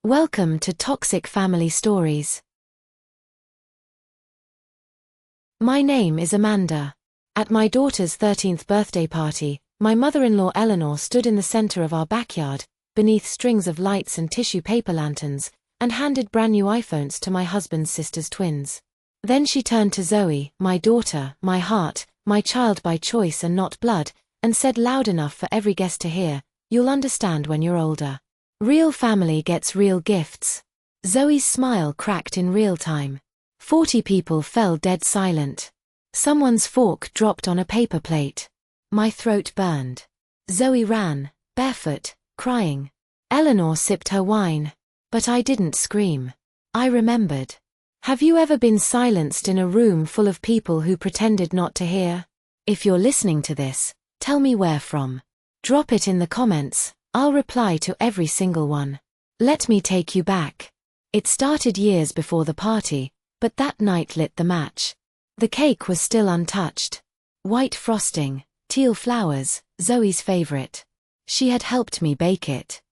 Welcome to Toxic Family Stories. My name is Amanda. At my daughter's 13th birthday party, my mother-in-law Eleanor stood in the center of our backyard, beneath strings of lights and tissue paper lanterns, and handed brand new iPhones to my husband's sister's twins. Then she turned to Zoe, my daughter, my heart, my child by choice and not blood, and said loud enough for every guest to hear, "You'll understand when you're older. Real family gets real gifts." Zoe's smile cracked in real time. 40 people fell dead silent. Someone's fork dropped on a paper plate. My throat burned. Zoe ran, barefoot, crying. Eleanor sipped her wine. But I didn't scream. I remembered. Have you ever been silenced in a room full of people who pretended not to hear? If you're listening to this, tell me where from. Drop it in the comments. I'll reply to every single one. Let me take you back. It started years before the party, but that night lit the match. The cake was still untouched. White frosting, teal flowers, Zoe's favorite. She had helped me bake it.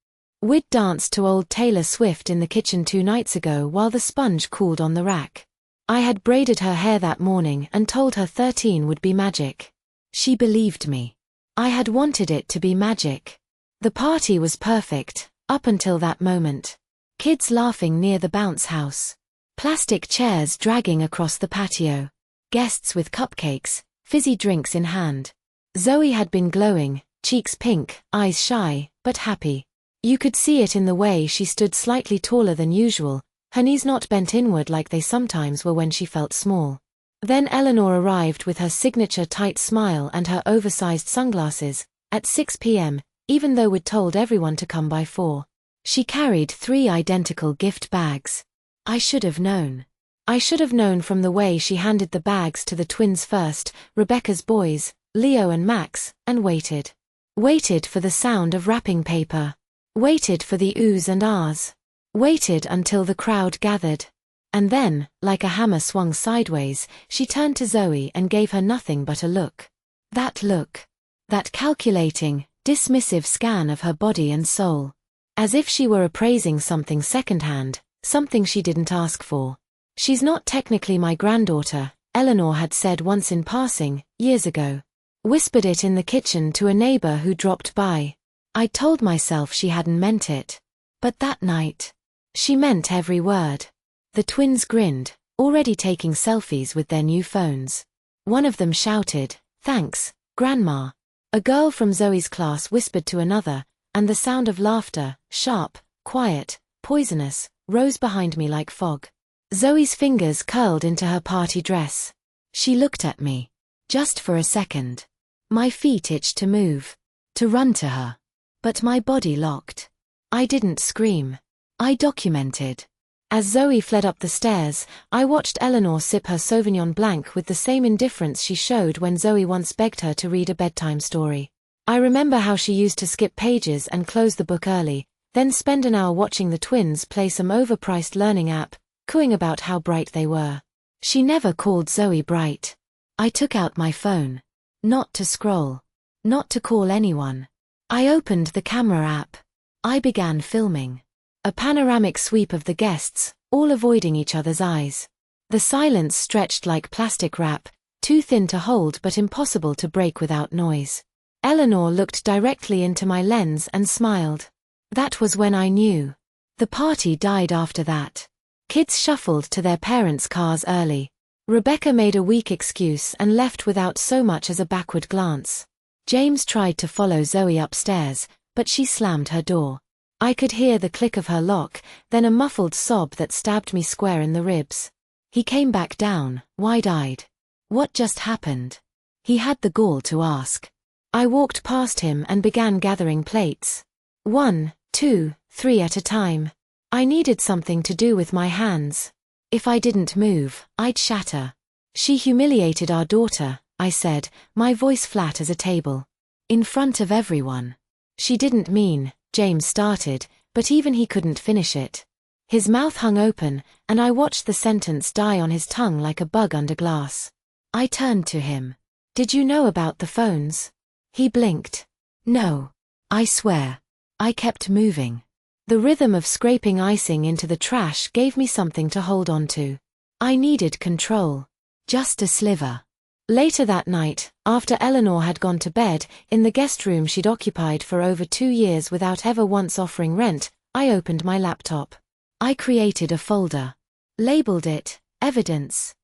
We'd danced to old Taylor Swift in the kitchen 2 nights ago while the sponge cooled on the rack. I had braided her hair that morning and told her 13 would be magic. She believed me. I had wanted it to be magic. The party was perfect, up until that moment. Kids laughing near the bounce house. Plastic chairs dragging across the patio. Guests with cupcakes, fizzy drinks in hand. Zoe had been glowing, cheeks pink, eyes shy, but happy. You could see it in the way she stood slightly taller than usual, her knees not bent inward like they sometimes were when she felt small. Then Eleanor arrived with her signature tight smile and her oversized sunglasses, at 6 p.m., even though we'd told everyone to come by 4. She carried 3 identical gift bags. I should have known. I should have known from the way she handed the bags to the twins first, Rebecca's boys, Leo and Max, and waited. Waited for the sound of wrapping paper. Waited for the oohs and ahs. Waited until the crowd gathered. And then, like a hammer swung sideways, she turned to Zoe and gave her nothing but a look. That look. That calculating, dismissive scan of her body and soul. As if she were appraising something secondhand, something she didn't ask for. "She's not technically my granddaughter," Eleanor had said once in passing, years ago. Whispered it in the kitchen to a neighbor who dropped by. I told myself she hadn't meant it. But that night, she meant every word. The twins grinned, already taking selfies with their new phones. One of them shouted, "Thanks, Grandma." A girl from Zoe's class whispered to another, and the sound of laughter, sharp, quiet, poisonous, rose behind me like fog. Zoe's fingers curled into her party dress. She looked at me. Just for a second. My feet itched to move. To run to her. But my body locked. I didn't scream. I documented. As Zoe fled up the stairs, I watched Eleanor sip her Sauvignon Blanc with the same indifference she showed when Zoe once begged her to read a bedtime story. I remember how she used to skip pages and close the book early, then spend an hour watching the twins play some overpriced learning app, cooing about how bright they were. She never called Zoe bright. I took out my phone. Not to scroll. Not to call anyone. I opened the camera app. I began filming. A panoramic sweep of the guests, all avoiding each other's eyes. The silence stretched like plastic wrap, too thin to hold but impossible to break without noise. Eleanor looked directly into my lens and smiled. That was when I knew. The party died after that. Kids shuffled to their parents' cars early. Rebecca made a weak excuse and left without so much as a backward glance. James tried to follow Zoe upstairs, but she slammed her door. I could hear the click of her lock, then a muffled sob that stabbed me square in the ribs. He came back down, wide-eyed. What just happened? He had the gall to ask. I walked past him and began gathering plates. 1, 2, 3 at a time. I needed something to do with my hands. If I didn't move, I'd shatter. "She humiliated our daughter," I said, my voice flat as a table. "In front of everyone." "She didn't mean," James started, but even he couldn't finish it. His mouth hung open, and I watched the sentence die on his tongue like a bug under glass. I turned to him. "Did you know about the phones?" He blinked. "No. I swear." I kept moving. The rhythm of scraping icing into the trash gave me something to hold on to. I needed control. Just a sliver. Later that night, after Eleanor had gone to bed, in the guest room she'd occupied for over 2 years without ever once offering rent, I opened my laptop. I created a folder. Labeled it, Evidence.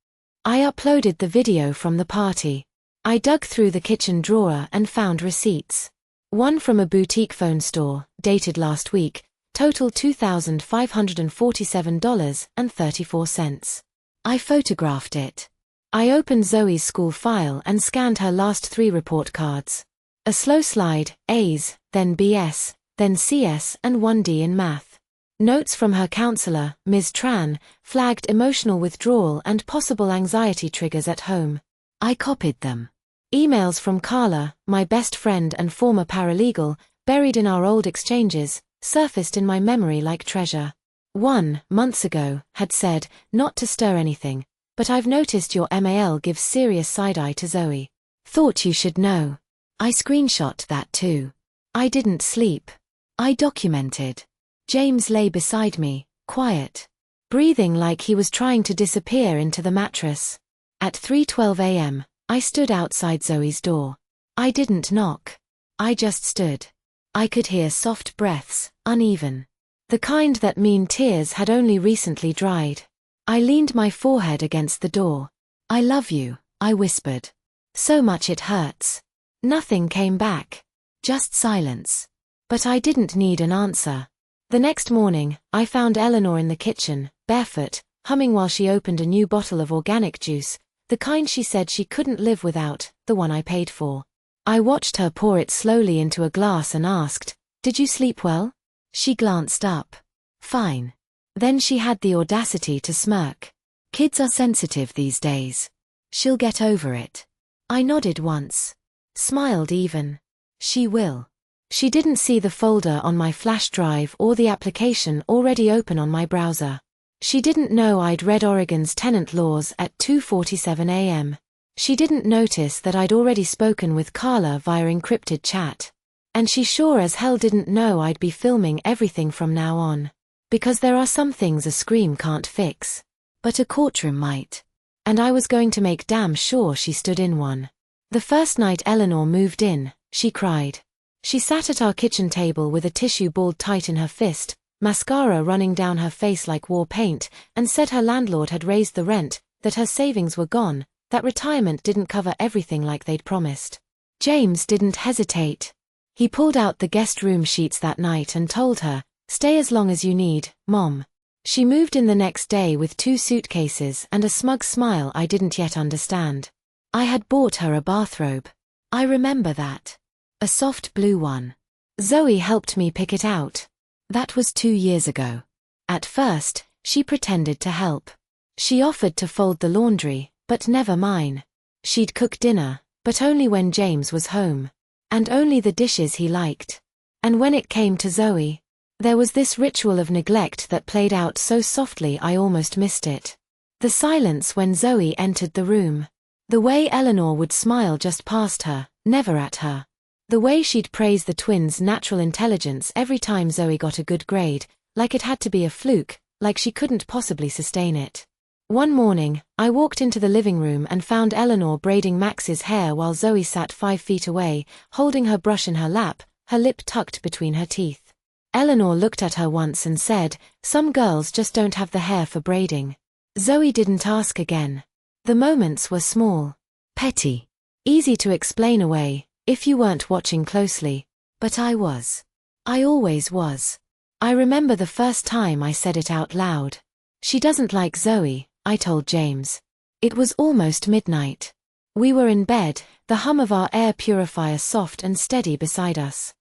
I uploaded the video from the party. I dug through the kitchen drawer and found receipts. One from a boutique phone store, dated last week, total $2,547.34. I photographed it. I opened Zoe's school file and scanned her last 3 report cards. A slow slide, A's, then BS, then CS and 1D in math. Notes from her counselor, Ms. Tran, flagged emotional withdrawal and possible anxiety triggers at home. I copied them. Emails from Carla, my best friend and former paralegal, buried in our old exchanges, surfaced in my memory like treasure. 1 month ago, had said, not to stir anything. But I've noticed your MAL gives serious side-eye to Zoe. Thought you should know. I screenshot that too. I didn't sleep. I documented. James lay beside me, quiet. Breathing like he was trying to disappear into the mattress. At 3:12 a.m., I stood outside Zoe's door. I didn't knock. I just stood. I could hear soft breaths, uneven. The kind that mean tears had only recently dried. I leaned my forehead against the door. I love you, I whispered. So much it hurts. Nothing came back. Just silence. But I didn't need an answer. The next morning, I found Eleanor in the kitchen, barefoot, humming while she opened a new bottle of organic juice, the kind she said she couldn't live without, the one I paid for. I watched her pour it slowly into a glass and asked, "Did you sleep well?" She glanced up. "Fine." Then she had the audacity to smirk. "Kids are sensitive these days. She'll get over it." I nodded once. Smiled even. "She will." She didn't see the folder on my flash drive or the application already open on my browser. She didn't know I'd read Oregon's tenant laws at 2:47 a.m. She didn't notice that I'd already spoken with Carla via encrypted chat. And she sure as hell didn't know I'd be filming everything from now on. Because there are some things a scream can't fix. But a courtroom might. And I was going to make damn sure she stood in one. The first night Eleanor moved in, she cried. She sat at our kitchen table with a tissue balled tight in her fist, mascara running down her face like war paint, and said her landlord had raised the rent, that her savings were gone, that retirement didn't cover everything like they'd promised. James didn't hesitate. He pulled out the guest room sheets that night and told her, "Stay as long as you need, Mom." She moved in the next day with 2 suitcases and a smug smile I didn't yet understand. I had bought her a bathrobe. I remember that. A soft blue one. Zoe helped me pick it out. That was 2 years ago. At first, she pretended to help. She offered to fold the laundry, but never mine. She'd cook dinner, but only when James was home. And only the dishes he liked. And when it came to Zoe, there was this ritual of neglect that played out so softly I almost missed it. The silence when Zoe entered the room. The way Eleanor would smile just past her, never at her. The way she'd praise the twins' natural intelligence every time Zoe got a good grade, like it had to be a fluke, like she couldn't possibly sustain it. One morning, I walked into the living room and found Eleanor braiding Max's hair while Zoe sat 5 feet away, holding her brush in her lap, her lip tucked between her teeth. Eleanor looked at her once and said, "Some girls just don't have the hair for braiding." Zoe didn't ask again. The moments were small. Petty. Easy to explain away, if you weren't watching closely. But I was. I always was. I remember the first time I said it out loud. "She doesn't like Zoe," I told James. It was almost midnight. We were in bed, the hum of our air purifier soft and steady beside us.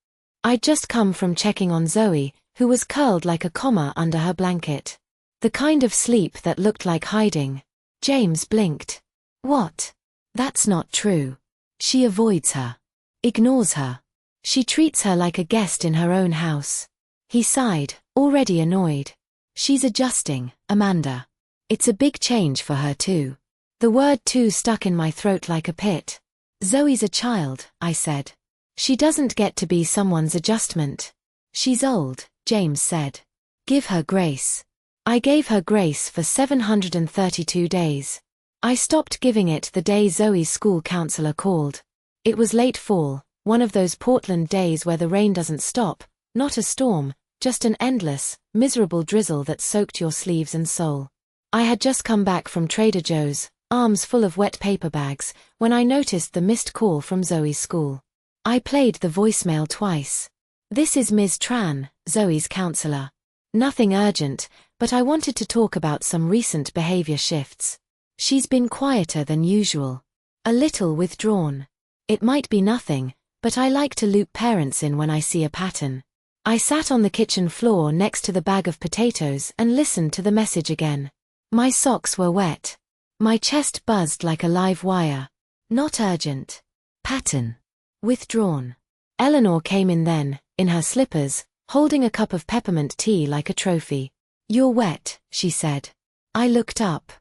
I'd just come from checking on Zoe, who was curled like a comma under her blanket. The kind of sleep that looked like hiding. James blinked. "What?" "That's not true. She avoids her. Ignores her. She treats her like a guest in her own house." He sighed, already annoyed. "She's adjusting, Amanda. It's a big change for her too." The word too stuck in my throat like a pit. "Zoe's a child," I said. "She doesn't get to be someone's adjustment. She's old, James said. Give her grace. I gave her grace for 732 days. I stopped giving it the day Zoe's school counselor called. It was late fall, one of those Portland days where the rain doesn't stop, not a storm, just an endless, miserable drizzle that soaked your sleeves and soul. I had just come back from Trader Joe's, arms full of wet paper bags, when I noticed the missed call from Zoe's school. I played the voicemail twice. This is Ms. Tran, Zoe's counselor. Nothing urgent, but I wanted to talk about some recent behavior shifts. She's been quieter than usual. A little withdrawn. It might be nothing, but I like to loop parents in when I see a pattern. I sat on the kitchen floor next to the bag of potatoes and listened to the message again. My socks were wet. My chest buzzed like a live wire. Not urgent. Pattern. Withdrawn. Eleanor came in then, in her slippers, holding a cup of peppermint tea like a trophy. You're wet, she said. I looked up.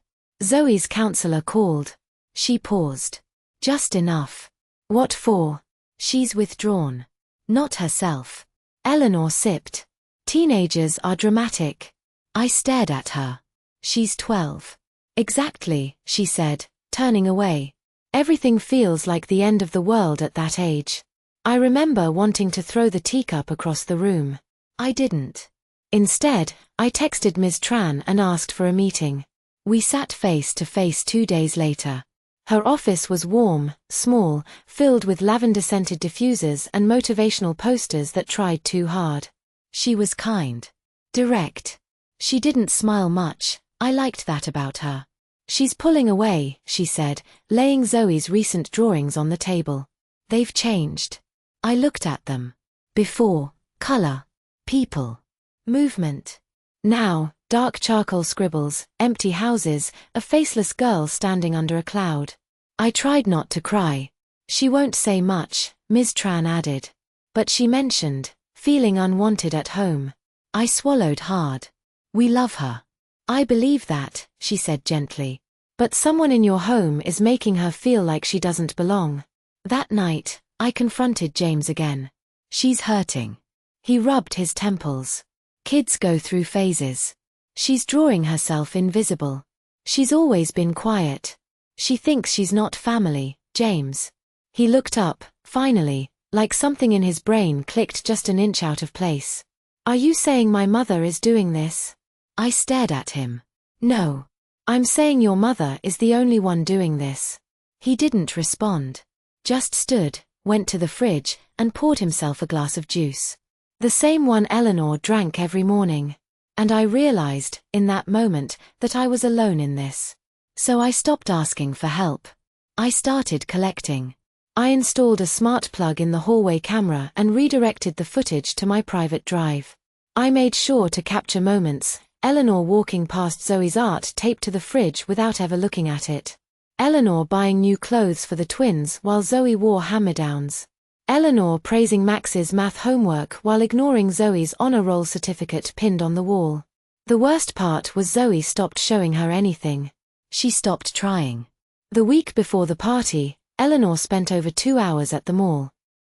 Zoe's counselor called. She paused. Just enough. What for? She's withdrawn. Not herself. Eleanor sipped. Teenagers are dramatic. I stared at her. She's 12. Exactly, she said, turning away. Everything feels like the end of the world at that age. I remember wanting to throw the teacup across the room. I didn't. Instead, I texted Ms. Tran and asked for a meeting. We sat face to face 2 days later. Her office was warm, small, filled with lavender-scented diffusers and motivational posters that tried too hard. She was kind. Direct. She didn't smile much. I liked that about her. She's pulling away, she said, laying Zoe's recent drawings on the table. They've changed. I looked at them. Before, color. People. Movement. Now, dark charcoal scribbles, empty houses, a faceless girl standing under a cloud. I tried not to cry. She won't say much, Ms. Tran added. But she mentioned, feeling unwanted at home. I swallowed hard. We love her. I believe that, she said gently. But someone in your home is making her feel like she doesn't belong. That night, I confronted James again. She's hurting. He rubbed his temples. Kids go through phases. She's drawing herself invisible. She's always been quiet. She thinks she's not family, James. He looked up, finally, like something in his brain clicked just an inch out of place. Are you saying my mother is doing this? I stared at him. No. I'm saying your mother is the only one doing this. He didn't respond. Just stood, went to the fridge, and poured himself a glass of juice. The same one Eleanor drank every morning. And I realized, in that moment, that I was alone in this. So I stopped asking for help. I started collecting. I installed a smart plug in the hallway camera and redirected the footage to my private drive. I made sure to capture moments, Eleanor walking past Zoe's art taped to the fridge without ever looking at it. Eleanor buying new clothes for the twins while Zoe wore hand-me-downs. Eleanor praising Max's math homework while ignoring Zoe's honor roll certificate pinned on the wall. The worst part was Zoe stopped showing her anything. She stopped trying. The week before the party, Eleanor spent over 2 hours at the mall.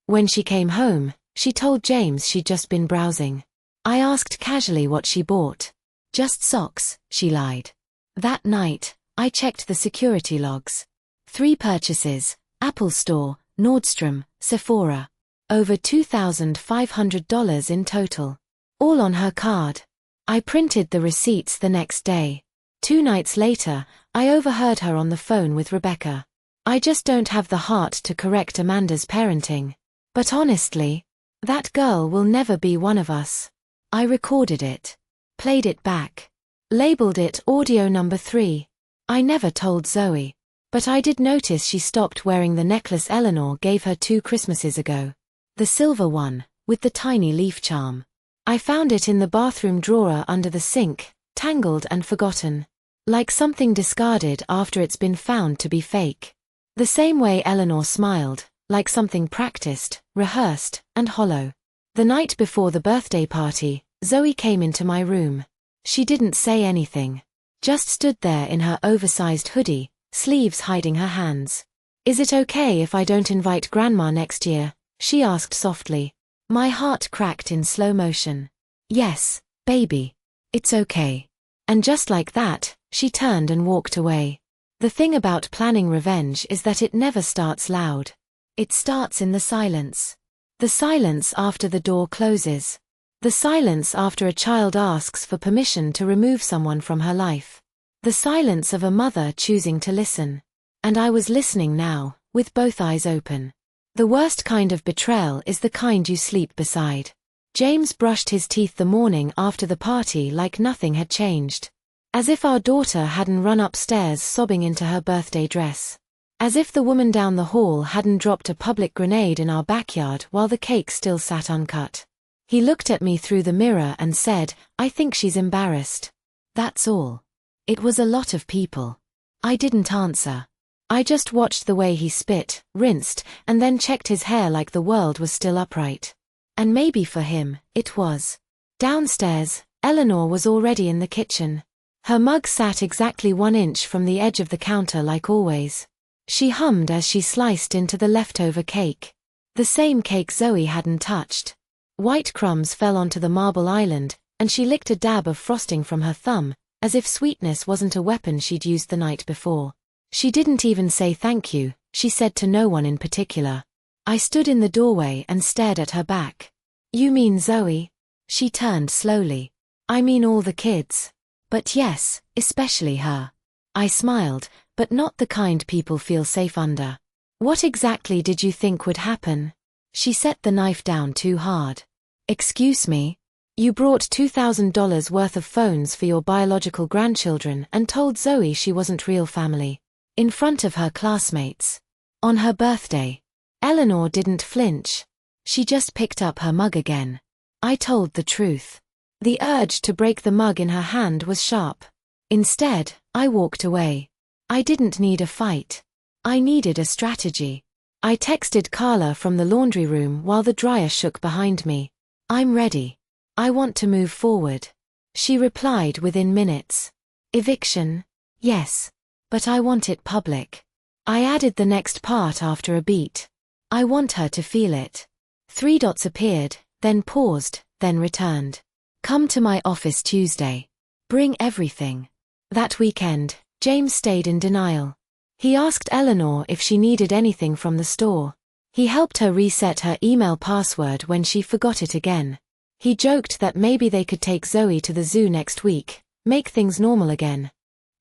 When she came home, she told James she'd just been browsing. I asked casually what she bought. Just socks, she lied. That night, I checked the security logs. 3 purchases, Apple Store, Nordstrom, Sephora. Over $2,500 in total. All on her card. I printed the receipts the next day. 2 nights later, I overheard her on the phone with Rebecca. I just don't have the heart to correct Amanda's parenting. But honestly, that girl will never be one of us. I recorded it. Played it back. Labeled it audio number 3. I never told Zoe. But I did notice she stopped wearing the necklace Eleanor gave her 2 Christmases ago. The silver one, with the tiny leaf charm. I found it in the bathroom drawer under the sink, tangled and forgotten. Like something discarded after it's been found to be fake. The same way Eleanor smiled, like something practiced, rehearsed, and hollow. The night before the birthday party, Zoe came into my room. She didn't say anything. Just stood there in her oversized hoodie, sleeves hiding her hands. Is it okay if I don't invite Grandma next year? She asked softly. My heart cracked in slow motion. Yes, baby. It's okay. And just like that, she turned and walked away. The thing about planning revenge is that it never starts loud. It starts in the silence. The silence after the door closes. The silence after a child asks for permission to remove someone from her life. The silence of a mother choosing to listen. And I was listening now, with both eyes open. The worst kind of betrayal is the kind you sleep beside. James brushed his teeth the morning after the party like nothing had changed. As if our daughter hadn't run upstairs sobbing into her birthday dress. As if the woman down the hall hadn't dropped a public grenade in our backyard while the cake still sat uncut. He looked at me through the mirror and said, "I think she's embarrassed." That's all. It was a lot of people. I didn't answer. I just watched the way he spit, rinsed, and then checked his hair like the world was still upright. And maybe for him, it was. Downstairs, Eleanor was already in the kitchen. Her mug sat exactly 1 inch from the edge of the counter like always. She hummed as she sliced into the leftover cake. The same cake Zoe hadn't touched. White crumbs fell onto the marble island, and she licked a dab of frosting from her thumb, as if sweetness wasn't a weapon she'd used the night before. She didn't even say thank you, she said to no one in particular. I stood in the doorway and stared at her back. You mean Zoe? She turned slowly. I mean all the kids. But yes, especially her. I smiled, but not the kind people feel safe under. What exactly did you think would happen? She set the knife down too hard. Excuse me? You brought $2,000 worth of phones for your biological grandchildren and told Zoe she wasn't real family. In front of her classmates. On her birthday. Eleanor didn't flinch. She just picked up her mug again. I told the truth. The urge to break the mug in her hand was sharp. Instead, I walked away. I didn't need a fight. I needed a strategy. I texted Carla from the laundry room while the dryer shook behind me. I'm ready. I want to move forward. She replied within minutes. Eviction? Yes. But I want it public. I added the next part after a beat. I want her to feel it. 3 dots appeared, then paused, then returned. Come to my office Tuesday. Bring everything. That weekend, James stayed in denial. He asked Eleanor if she needed anything from the store. He helped her reset her email password when she forgot it again. He joked that maybe they could take Zoe to the zoo next week, make things normal again.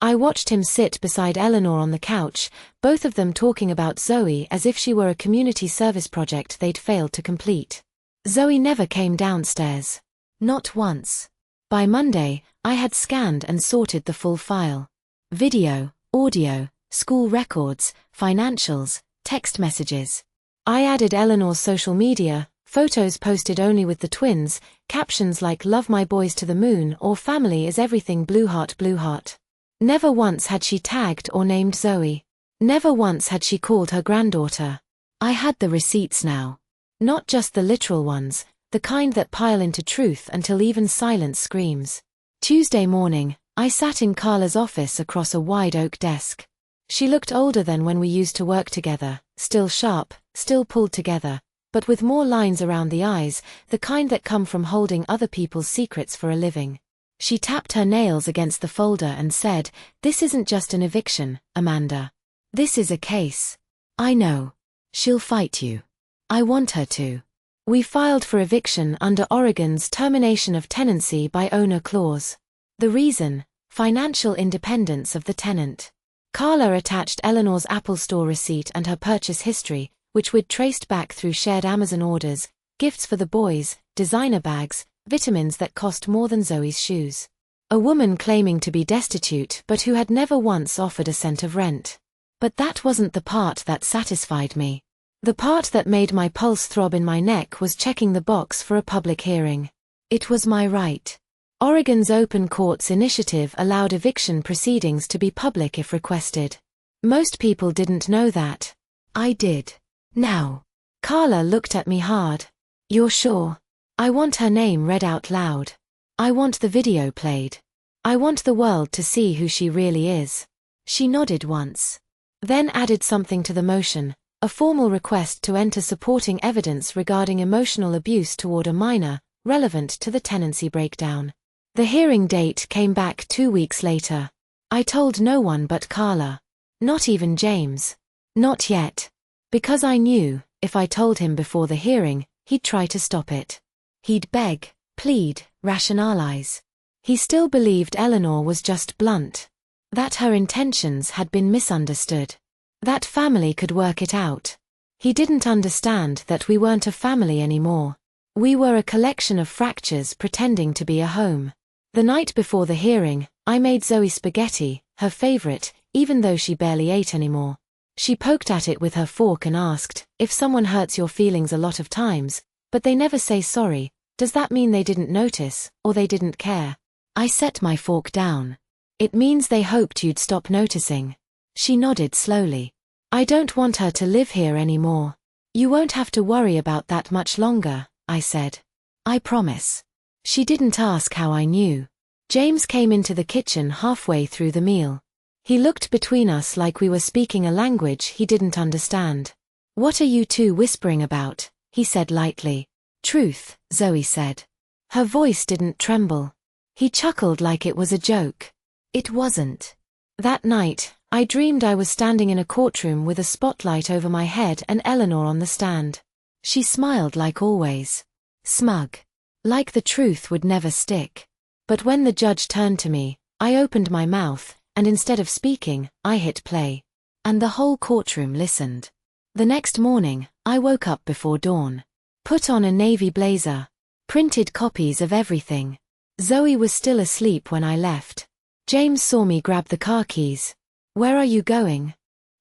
I watched him sit beside Eleanor on the couch, both of them talking about Zoe as if she were a community service project they'd failed to complete. Zoe never came downstairs. Not once. By Monday, I had scanned and sorted the full file. Video, audio, school records, financials, text messages. I added Eleanor's social media, photos posted only with the twins, captions like "Love my boys to the moon" or "Family is everything blue heart blue heart." Never once had she tagged or named Zoe. Never once had she called her granddaughter. I had the receipts now. Not just the literal ones, the kind that pile into truth until even silence screams. Tuesday morning, I sat in Carla's office across a wide oak desk. She looked older than when we used to work together, still sharp, still pulled together, but with more lines around the eyes, the kind that come from holding other people's secrets for a living. She tapped her nails against the folder and said, "This isn't just an eviction, Amanda. This is a case. I know. She'll fight you. I want her to." We filed for eviction under Oregon's termination of tenancy by owner clause. The reason? Financial independence of the tenant. Carla attached Eleanor's Apple Store receipt and her purchase history, which we'd traced back through shared Amazon orders, gifts for the boys, designer bags, vitamins that cost more than Zoe's shoes. A woman claiming to be destitute but who had never once offered a cent of rent. But that wasn't the part that satisfied me. The part that made my pulse throb in my neck was checking the box for a public hearing. It was my right. Oregon's Open Courts initiative allowed eviction proceedings to be public if requested. Most people didn't know that. I did. Now. Carla looked at me hard. You're sure? I want her name read out loud. I want the video played. I want the world to see who she really is. She nodded once. Then added something to the motion, a formal request to enter supporting evidence regarding emotional abuse toward a minor, relevant to the tenancy breakdown. The hearing date came back 2 weeks later. I told no one but Carla. Not even James. Not yet. Because I knew, if I told him before the hearing, he'd try to stop it. He'd beg, plead, rationalize. He still believed Eleanor was just blunt. That her intentions had been misunderstood. That family could work it out. He didn't understand that we weren't a family anymore. We were a collection of fractures pretending to be a home. The night before the hearing, I made Zoe spaghetti, her favorite, even though she barely ate anymore. She poked at it with her fork and asked, if someone hurts your feelings a lot of times, but they never say sorry, does that mean they didn't notice, or they didn't care? I set my fork down. It means they hoped you'd stop noticing. She nodded slowly. I don't want her to live here anymore. You won't have to worry about that much longer, I said. I promise. She didn't ask how I knew. James came into the kitchen halfway through the meal. He looked between us like we were speaking a language he didn't understand. What are you two whispering about? He said lightly. Truth, Zoe said. Her voice didn't tremble. He chuckled like it was a joke. It wasn't. That night, I dreamed I was standing in a courtroom with a spotlight over my head and Eleanor on the stand. She smiled like always. Smug. Like the truth would never stick. But when the judge turned to me, I opened my mouth, and instead of speaking, I hit play. And the whole courtroom listened. The next morning, I woke up before dawn. Put on a navy blazer. Printed copies of everything. Zoe was still asleep when I left. James saw me grab the car keys. Where are you going?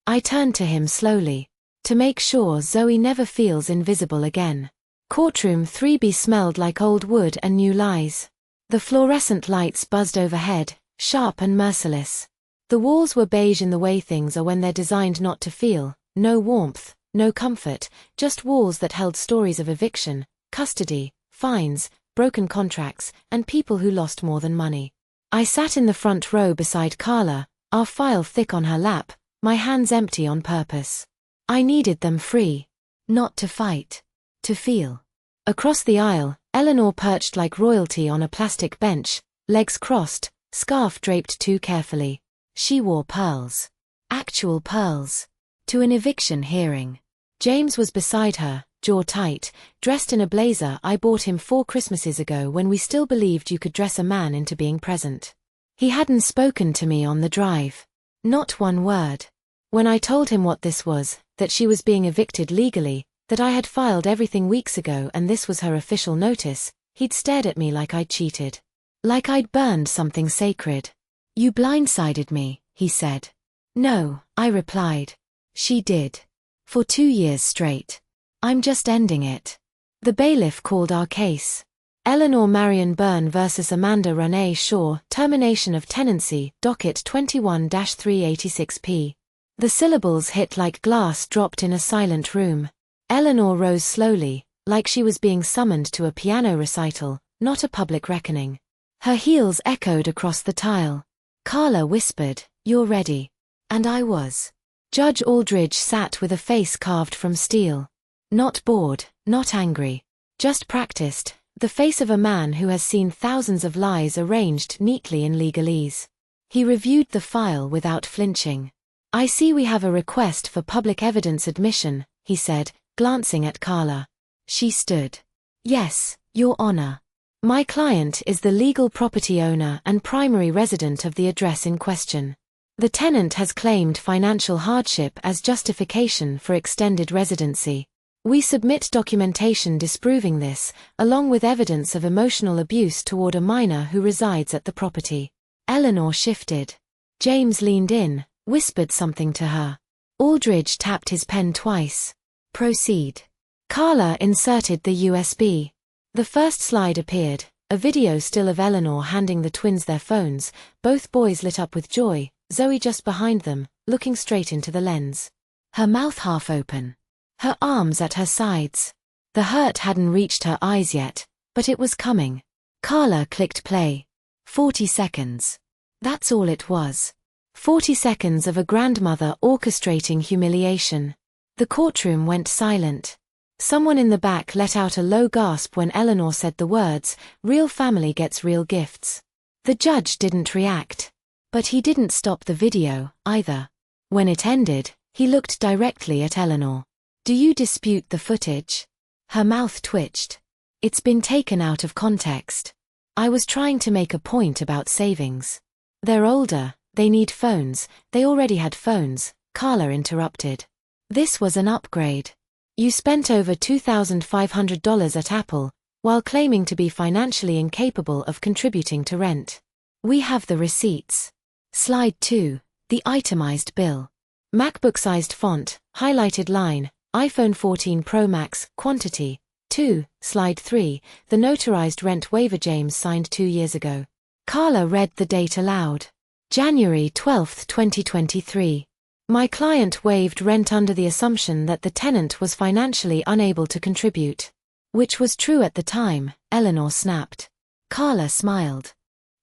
I turned to him slowly. To make sure Zoe never feels invisible again. Courtroom 3B smelled like old wood and new lies. The fluorescent lights buzzed overhead, sharp and merciless. The walls were beige in the way things are when they're designed not to feel, no warmth, no comfort, just walls that held stories of eviction, custody, fines, broken contracts, and people who lost more than money. I sat in the front row beside Carla, our file thick on her lap, my hands empty on purpose. I needed them free. Not to fight. To feel. Across the aisle, Eleanor perched like royalty on a plastic bench, legs crossed, scarf draped too carefully. She wore pearls. Actual pearls. To an eviction hearing. James was beside her, jaw tight, dressed in a blazer I bought him 4 Christmases ago when we still believed you could dress a man into being present. He hadn't spoken to me on the drive. Not one word. When I told him what this was, that she was being evicted legally, that I had filed everything weeks ago and this was her official notice, he'd stared at me like I'd cheated. Like I'd burned something sacred. You blindsided me, he said. No, I replied. She did. For 2 years straight. I'm just ending it. The bailiff called our case. Eleanor Marion Byrne vs. Amanda Renee Shaw, termination of tenancy, docket 21-386p. The syllables hit like glass dropped in a silent room. Eleanor rose slowly, like she was being summoned to a piano recital, not a public reckoning. Her heels echoed across the tile. Carla whispered, "You're ready." And I was. Judge Aldridge sat with a face carved from steel. Not bored, not angry. Just practiced, the face of a man who has seen thousands of lies arranged neatly in legalese. He reviewed the file without flinching. "I see we have a request for public evidence admission," he said, glancing at Carla. She stood. "Yes, Your Honor. My client is the legal property owner and primary resident of the address in question. The tenant has claimed financial hardship as justification for extended residency. We submit documentation disproving this, along with evidence of emotional abuse toward a minor who resides at the property." Eleanor shifted. James leaned in, whispered something to her. Aldridge tapped his pen twice. "Proceed." Carla inserted the USB. The first slide appeared, a video still of Eleanor handing the twins their phones. Both boys lit up with joy, Zoe just behind them, looking straight into the lens. Her mouth half open. Her arms at her sides. The hurt hadn't reached her eyes yet, but it was coming. Carla clicked play. 40 seconds. That's all it was. 40 seconds of a grandmother orchestrating humiliation. The courtroom went silent. Someone in the back let out a low gasp when Eleanor said the words, "Real family gets real gifts." The judge didn't react. But he didn't stop the video, either. When it ended, he looked directly at Eleanor. "Do you dispute the footage?" Her mouth twitched. "It's been taken out of context. I was trying to make a point about savings." "They're older, they need phones, they already had phones," Carla interrupted. "This was an upgrade. You spent over $2,500 at Apple, while claiming to be financially incapable of contributing to rent. We have the receipts." Slide 2, the itemized bill. MacBook-sized font, highlighted line, iPhone 14 Pro Max, quantity, 2. Slide 3, the notarized rent waiver James signed 2 years ago. Carla read the date aloud. January 12, 2023. My client waived rent under the assumption that the tenant was financially unable to contribute. Which was true at the time, Eleanor snapped. Carla smiled.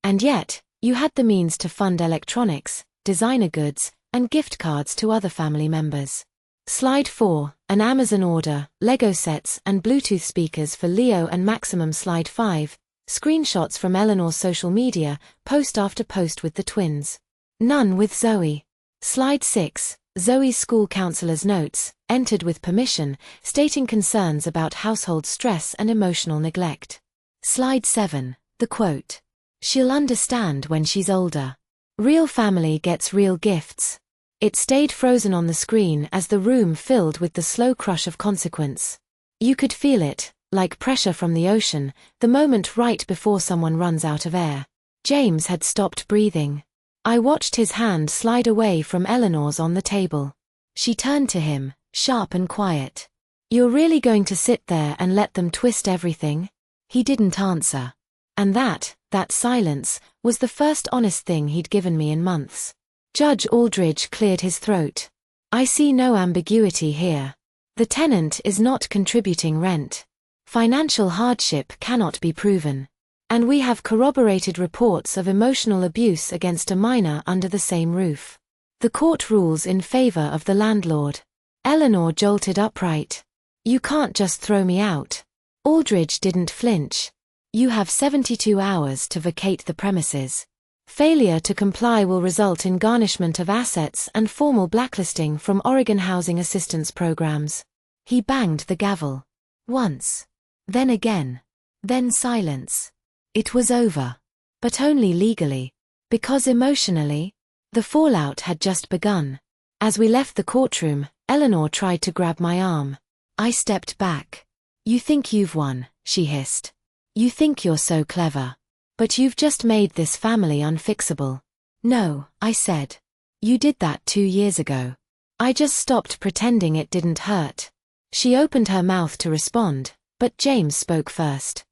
And yet, you had the means to fund electronics, designer goods, and gift cards to other family members. Slide 4, an Amazon order, Lego sets and Bluetooth speakers for Leo and Maximum. Slide 5, screenshots from Eleanor's social media, post after post with the twins. None with Zoe. Slide 6, Zoe's school counselor's notes, entered with permission, stating concerns about household stress and emotional neglect. Slide 7, the quote. "She'll understand when she's older. Real family gets real gifts." It stayed frozen on the screen as the room filled with the slow crush of consequence. You could feel it, like pressure from the ocean, the moment right before someone runs out of air. James had stopped breathing. I watched his hand slide away from Eleanor's on the table. She turned to him, sharp and quiet. "You're really going to sit there and let them twist everything?" He didn't answer. And that silence, was the first honest thing he'd given me in months. Judge Aldridge cleared his throat. "I see no ambiguity here. The tenant is not contributing rent. Financial hardship cannot be proven. And we have corroborated reports of emotional abuse against a minor under the same roof. The court rules in favor of the landlord." Eleanor jolted upright. "You can't just throw me out." Aldridge didn't flinch. "You have 72 hours to vacate the premises. Failure to comply will result in garnishment of assets and formal blacklisting from Oregon housing assistance programs." He banged the gavel. Once. Then again. Then silence. It was over. But only legally. Because emotionally, the fallout had just begun. As we left the courtroom, Eleanor tried to grab my arm. I stepped back. "You think you've won," she hissed. "You think you're so clever. But you've just made this family unfixable." "No," I said. "You did that 2 years ago. I just stopped pretending it didn't hurt." She opened her mouth to respond, but James spoke first.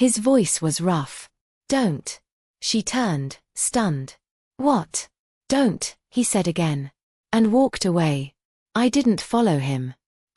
His voice was rough. "Don't." She turned, stunned. "What?" "Don't," he said again. And walked away. I didn't follow him.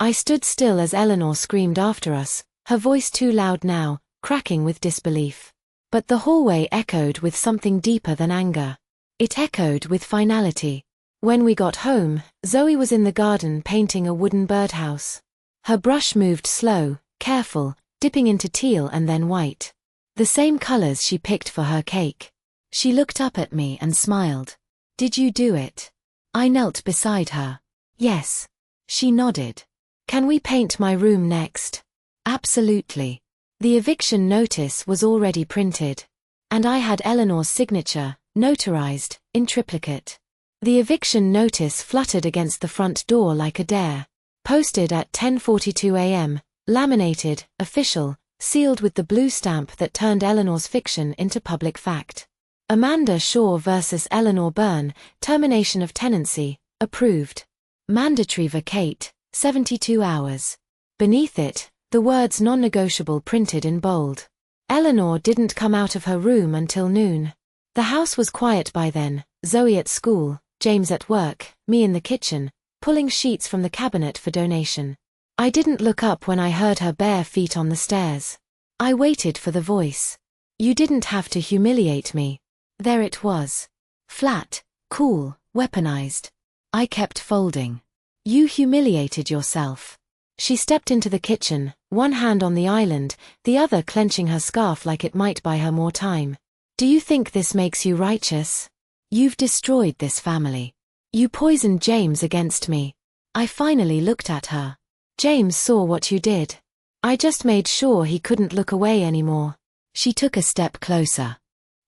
I stood still as Eleanor screamed after us, her voice too loud now, cracking with disbelief. But the hallway echoed with something deeper than anger. It echoed with finality. When we got home, Zoe was in the garden painting a wooden birdhouse. Her brush moved slow, careful, dipping into teal and then white. The same colors she picked for her cake. She looked up at me and smiled. "Did you do it?" I knelt beside her. "Yes." She nodded. "Can we paint my room next?" "Absolutely." The eviction notice was already printed. And I had Eleanor's signature, notarized, in triplicate. The eviction notice fluttered against the front door like a dare. Posted at 10:42 a.m., laminated, official, sealed with the blue stamp that turned Eleanor's fiction into public fact. Amanda Shaw vs. Eleanor Byrne, termination of tenancy, approved. Mandatory vacate, 72 hours. Beneath it, the words non-negotiable printed in bold. Eleanor didn't come out of her room until noon. The house was quiet by then, Zoe at school, James at work, me in the kitchen, pulling sheets from the cabinet for donation. I didn't look up when I heard her bare feet on the stairs. I waited for the voice. "You didn't have to humiliate me." There it was. Flat, cool, weaponized. I kept folding. "You humiliated yourself." She stepped into the kitchen, one hand on the island, the other clenching her scarf like it might buy her more time. Do you think this makes you righteous? You've destroyed this family. You poisoned James against me. I finally looked at her. James saw what you did. I just made sure he couldn't look away anymore. She took a step closer.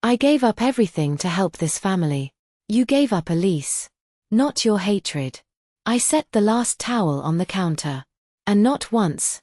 I gave up everything to help this family. You gave up Elise. Not your hatred. I set the last towel on the counter. And not once,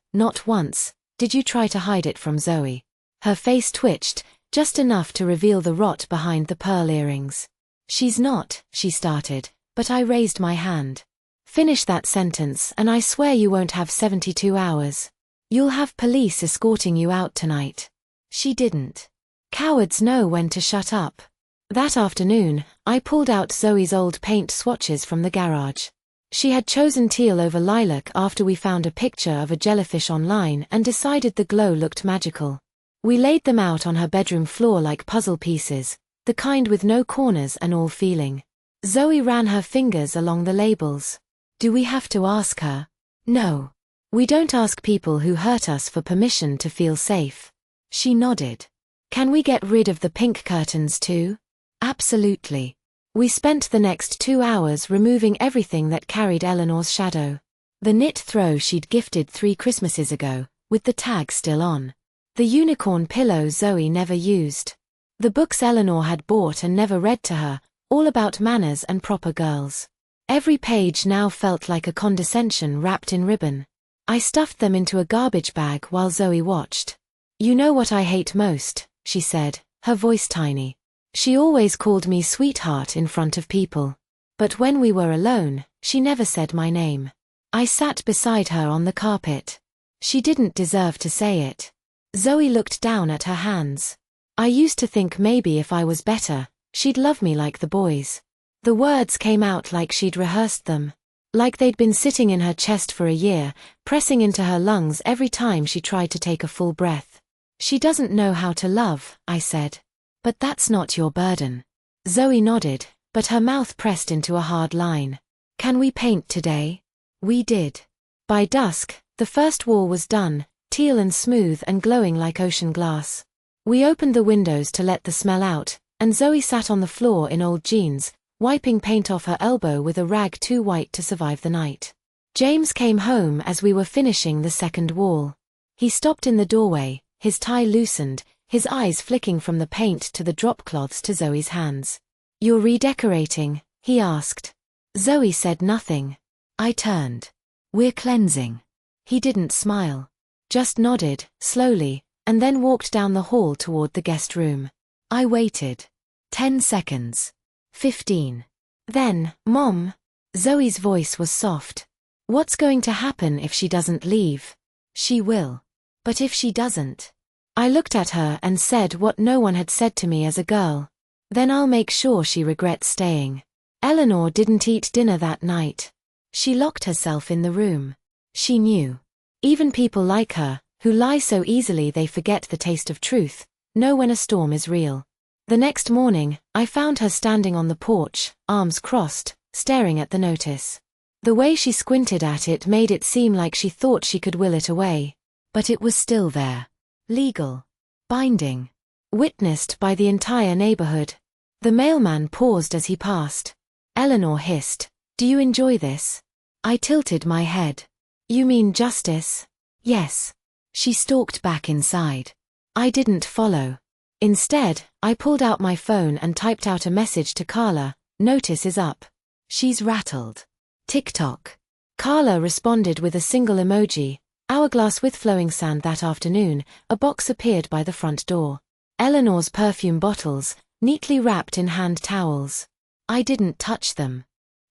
did you try to hide it from Zoe. Her face twitched, just enough to reveal the rot behind the pearl earrings. She's not, she started, but I raised my hand. Finish that sentence and I swear you won't have 72 hours. You'll have police escorting you out tonight. She didn't. Cowards know when to shut up. That afternoon, I pulled out Zoe's old paint swatches from the garage. She had chosen teal over lilac after we found a picture of a jellyfish online and decided the glow looked magical. We laid them out on her bedroom floor like puzzle pieces, the kind with no corners and all feeling. Zoe ran her fingers along the labels. Do we have to ask her? No. We don't ask people who hurt us for permission to feel safe. She nodded. Can we get rid of the pink curtains too? Absolutely. We spent the next 2 hours removing everything that carried Eleanor's shadow. The knit throw she'd gifted 3 Christmases ago, with the tag still on. The unicorn pillow Zoe never used. The books Eleanor had bought and never read to her, all about manners and proper girls. Every page now felt like a condescension wrapped in ribbon. I stuffed them into a garbage bag while Zoe watched. You know what I hate most, she said, her voice tiny. She always called me sweetheart in front of people. But when we were alone, she never said my name. I sat beside her on the carpet. She didn't deserve to say it. Zoe looked down at her hands. I used to think maybe if I was better, she'd love me like the boys. The words came out like she'd rehearsed them. Like they'd been sitting in her chest for a year, pressing into her lungs every time she tried to take a full breath. She doesn't know how to love, I said. But that's not your burden. Zoe nodded, but her mouth pressed into a hard line. Can we paint today? We did. By dusk, the first wall was done, teal and smooth and glowing like ocean glass. We opened the windows to let the smell out, and Zoe sat on the floor in old jeans, wiping paint off her elbow with a rag too white to survive the night. James came home as we were finishing the second wall. He stopped in the doorway, his tie loosened, his eyes flicking from the paint to the drop cloths to Zoe's hands. You're redecorating, he asked. Zoe said nothing. I turned. We're cleansing. He didn't smile. Just nodded, slowly, and then walked down the hall toward the guest room. I waited. 10 seconds. 15. Then, Mom. Zoe's voice was soft. What's going to happen if she doesn't leave? She will. But if she doesn't? I looked at her and said what no one had said to me as a girl. Then I'll make sure she regrets staying. Eleanor didn't eat dinner that night. She locked herself in the room. She knew. Even people like her, who lie so easily they forget the taste of truth, know when a storm is real. The next morning, I found her standing on the porch, arms crossed, staring at the notice. The way she squinted at it made it seem like she thought she could will it away. But it was still there. Legal. Binding. Witnessed by the entire neighborhood. The mailman paused as he passed. Eleanor hissed, "Do you enjoy this?" I tilted my head. "You mean justice?" "Yes." She stalked back inside. I didn't follow. Instead, I pulled out my phone and typed out a message to Carla, "Notice is up." She's rattled. TikTok. Carla responded with a single emoji. Hourglass with flowing sand that afternoon, a box appeared by the front door. Eleanor's perfume bottles, neatly wrapped in hand towels. I didn't touch them.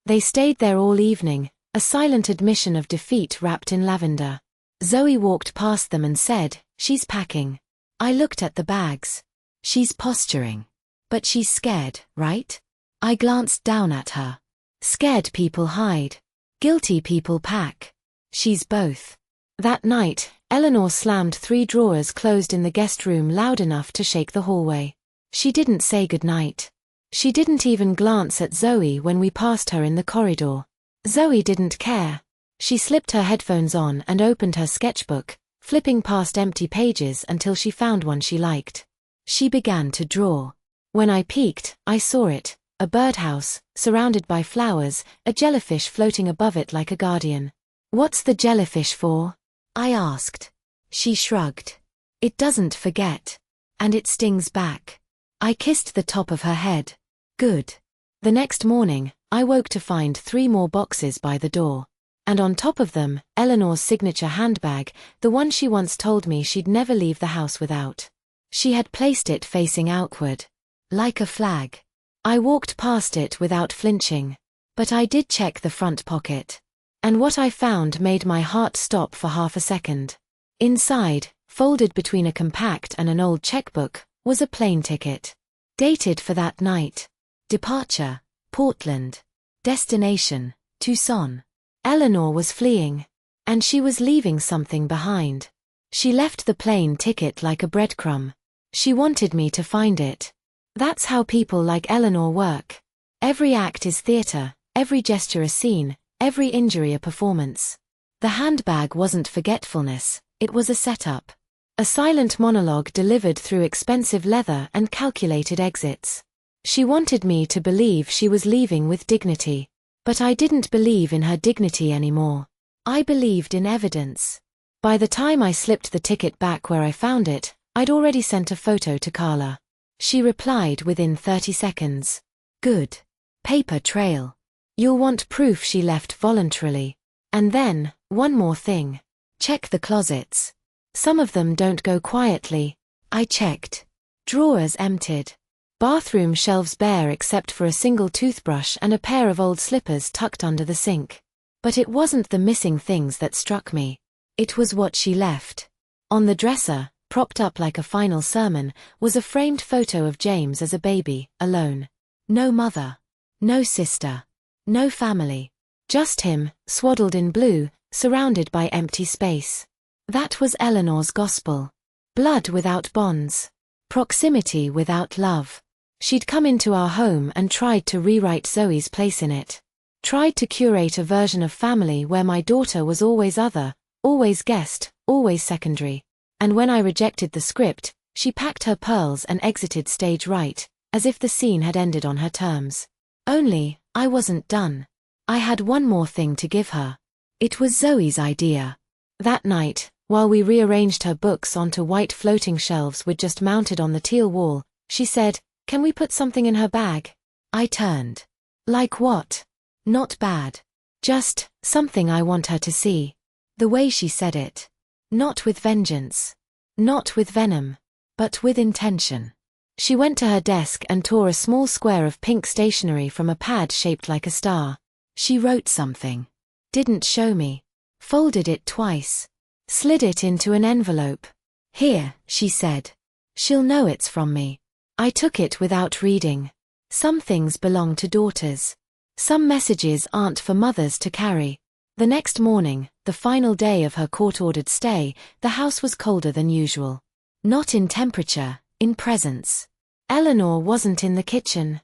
They stayed there all evening, a silent admission of defeat wrapped in lavender. Zoe walked past them and said, "She's packing." I looked at the bags. She's posturing. But she's scared, right? I glanced down at her. Scared people hide. Guilty people pack. She's both. That night, Eleanor slammed 3 drawers closed in the guest room loud enough to shake the hallway. She didn't say goodnight. She didn't even glance at Zoe when we passed her in the corridor. Zoe didn't care. She slipped her headphones on and opened her sketchbook, flipping past empty pages until she found one she liked. She began to draw. When I peeked, I saw it, a birdhouse, surrounded by flowers, a jellyfish floating above it like a guardian. "What's the jellyfish for?" I asked. She shrugged. "It doesn't forget. And it stings back." I kissed the top of her head. "Good." The next morning, I woke to find 3 more boxes by the door. And on top of them, Eleanor's signature handbag, the one she once told me she'd never leave the house without. She had placed it facing outward. Like a flag. I walked past it without flinching. But I did check the front pocket. And what I found made my heart stop for half a second. Inside, folded between a compact and an old checkbook, was a plane ticket. Dated for that night. Departure, Portland. Destination, Tucson. Eleanor was fleeing. And she was leaving something behind. She left the plane ticket like a breadcrumb. She wanted me to find it. That's how people like Eleanor work. Every act is theater, every gesture a scene, every injury a performance. The handbag wasn't forgetfulness, it was a setup. A silent monologue delivered through expensive leather and calculated exits. She wanted me to believe she was leaving with dignity. But I didn't believe in her dignity anymore. I believed in evidence. By the time I slipped the ticket back where I found it, I'd already sent a photo to Carla. She replied within 30 seconds. "Good. Paper trail. You'll want proof she left voluntarily. And then, one more thing. Check the closets. Some of them don't go quietly." I checked. Drawers emptied. Bathroom shelves bare except for a single toothbrush and a pair of old slippers tucked under the sink. But it wasn't the missing things that struck me. It was what she left. On the dresser, propped up like a final sermon, was a framed photo of James as a baby, alone. No mother. No sister. No family. Just him, swaddled in blue, surrounded by empty space. That was Eleanor's gospel. Blood without bonds. Proximity without love. She'd come into our home and tried to rewrite Zoe's place in it. Tried to curate a version of family where my daughter was always other, always guest, always secondary. And when I rejected the script, she packed her pearls and exited stage right, as if the scene had ended on her terms. Only, I wasn't done. I had one more thing to give her. It was Zoe's idea. That night, while we rearranged her books onto white floating shelves we'd just mounted on the teal wall, she said, "Can we put something in her bag?" I turned. "Like what?" "Not bad. Just, something I want her to see." The way she said it. Not with vengeance. Not with venom. But with intention. She went to her desk and tore a small square of pink stationery from a pad shaped like a star. She wrote something. Didn't show me. Folded it twice. Slid it into an envelope. "Here," she said. "She'll know it's from me." I took it without reading. Some things belong to daughters. Some messages aren't for mothers to carry. The next morning, the final day of her court-ordered stay, the house was colder than usual. Not in temperature, in presence. Eleanor wasn't in the kitchen.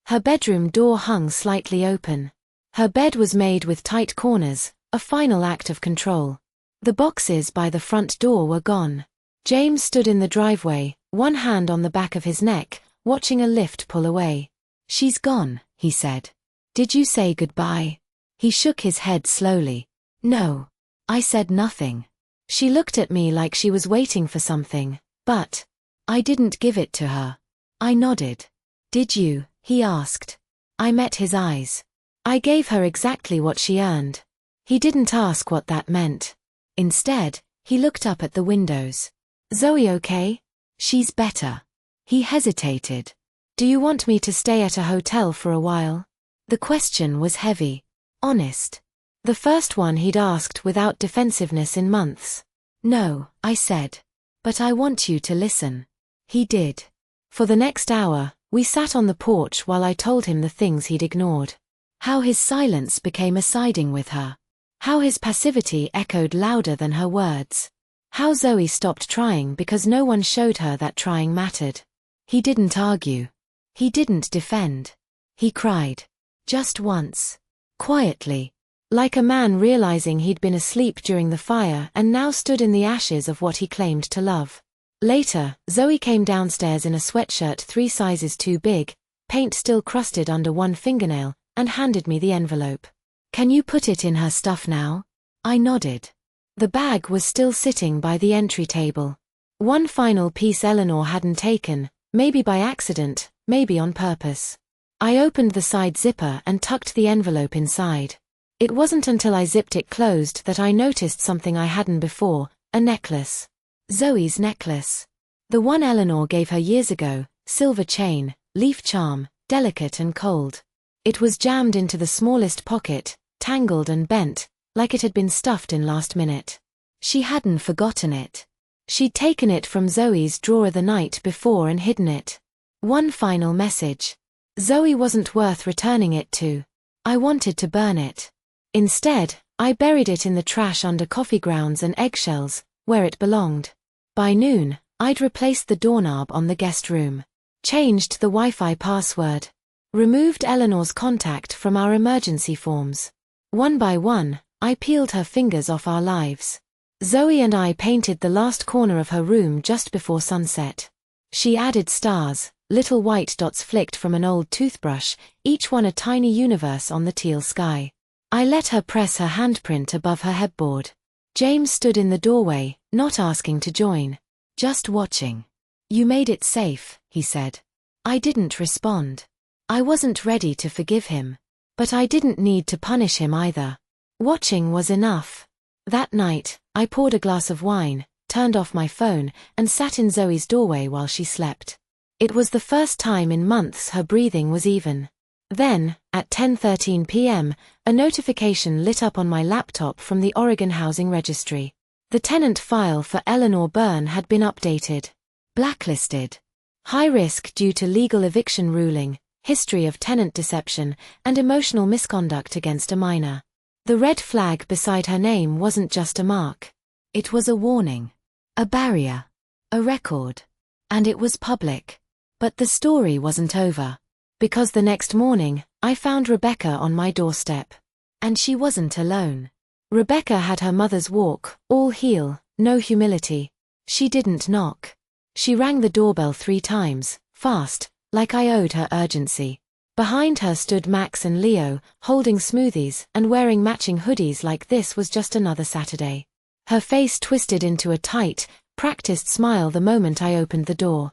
Her bedroom door hung slightly open. Her bed was made with tight corners, a final act of control. The boxes by the front door were gone. James stood in the driveway, one hand on the back of his neck, watching a lift pull away. "She's gone," he said. "Did you say goodbye?" He shook his head slowly. "No." I said nothing. She looked at me like she was waiting for something, but I didn't give it to her. I nodded. "Did you?" he asked. I met his eyes. I gave her exactly what she earned. He didn't ask what that meant. Instead, he looked up at the windows. "Zoe okay?" "She's better." He hesitated. "Do you want me to stay at a hotel for a while?" The question was heavy. Honest. The first one he'd asked without defensiveness in months. "No," I said. "But I want you to listen." He did. For the next hour, we sat on the porch while I told him the things he'd ignored. How his silence became a siding with her. How his passivity echoed louder than her words. How Zoe stopped trying because no one showed her that trying mattered. He didn't argue. He didn't defend. He cried. Just once. Quietly. Like a man realizing he'd been asleep during the fire and now stood in the ashes of what he claimed to love. Later, Zoe came downstairs in a sweatshirt 3 sizes too big, paint still crusted under one fingernail, and handed me the envelope. "Can you put it in her stuff now?" I nodded. The bag was still sitting by the entry table. One final piece Eleanor hadn't taken, maybe by accident, maybe on purpose. I opened the side zipper and tucked the envelope inside. It wasn't until I zipped it closed that I noticed something I hadn't before, a necklace. Zoe's necklace. The one Eleanor gave her years ago, silver chain, leaf charm, delicate and cold. It was jammed into the smallest pocket, tangled and bent, like it had been stuffed in last minute. She hadn't forgotten it. She'd taken it from Zoe's drawer the night before and hidden it. One final message. Zoe wasn't worth returning it to. I wanted to burn it. Instead, I buried it in the trash under coffee grounds and eggshells, where it belonged. By noon, I'd replaced the doorknob on the guest room, changed the Wi-Fi password, removed Eleanor's contact from our emergency forms. One by one, I peeled her fingers off our lives. Zoe and I painted the last corner of her room just before sunset. She added stars, little white dots flicked from an old toothbrush, each one a tiny universe on the teal sky. I let her press her handprint above her headboard. James stood in the doorway, not asking to join. Just watching. "You made it safe," he said. I didn't respond. I wasn't ready to forgive him. But I didn't need to punish him either. Watching was enough. That night, I poured a glass of wine, turned off my phone, and sat in Zoe's doorway while she slept. It was the first time in months her breathing was even. Then, at 10:13 p.m., a notification lit up on my laptop from the Oregon Housing Registry. The tenant file for Eleanor Byrne had been updated. Blacklisted. High risk due to legal eviction ruling, history of tenant deception, and emotional misconduct against a minor. The red flag beside her name wasn't just a mark. It was a warning. A barrier. A record. And it was public. But the story wasn't over. Because the next morning, I found Rebecca on my doorstep. And she wasn't alone. Rebecca had her mother's walk, all heel, no humility. She didn't knock. She rang the doorbell 3 times, fast, like I owed her urgency. Behind her stood Max and Leo, holding smoothies and wearing matching hoodies like this was just another Saturday. Her face twisted into a tight, practiced smile the moment I opened the door.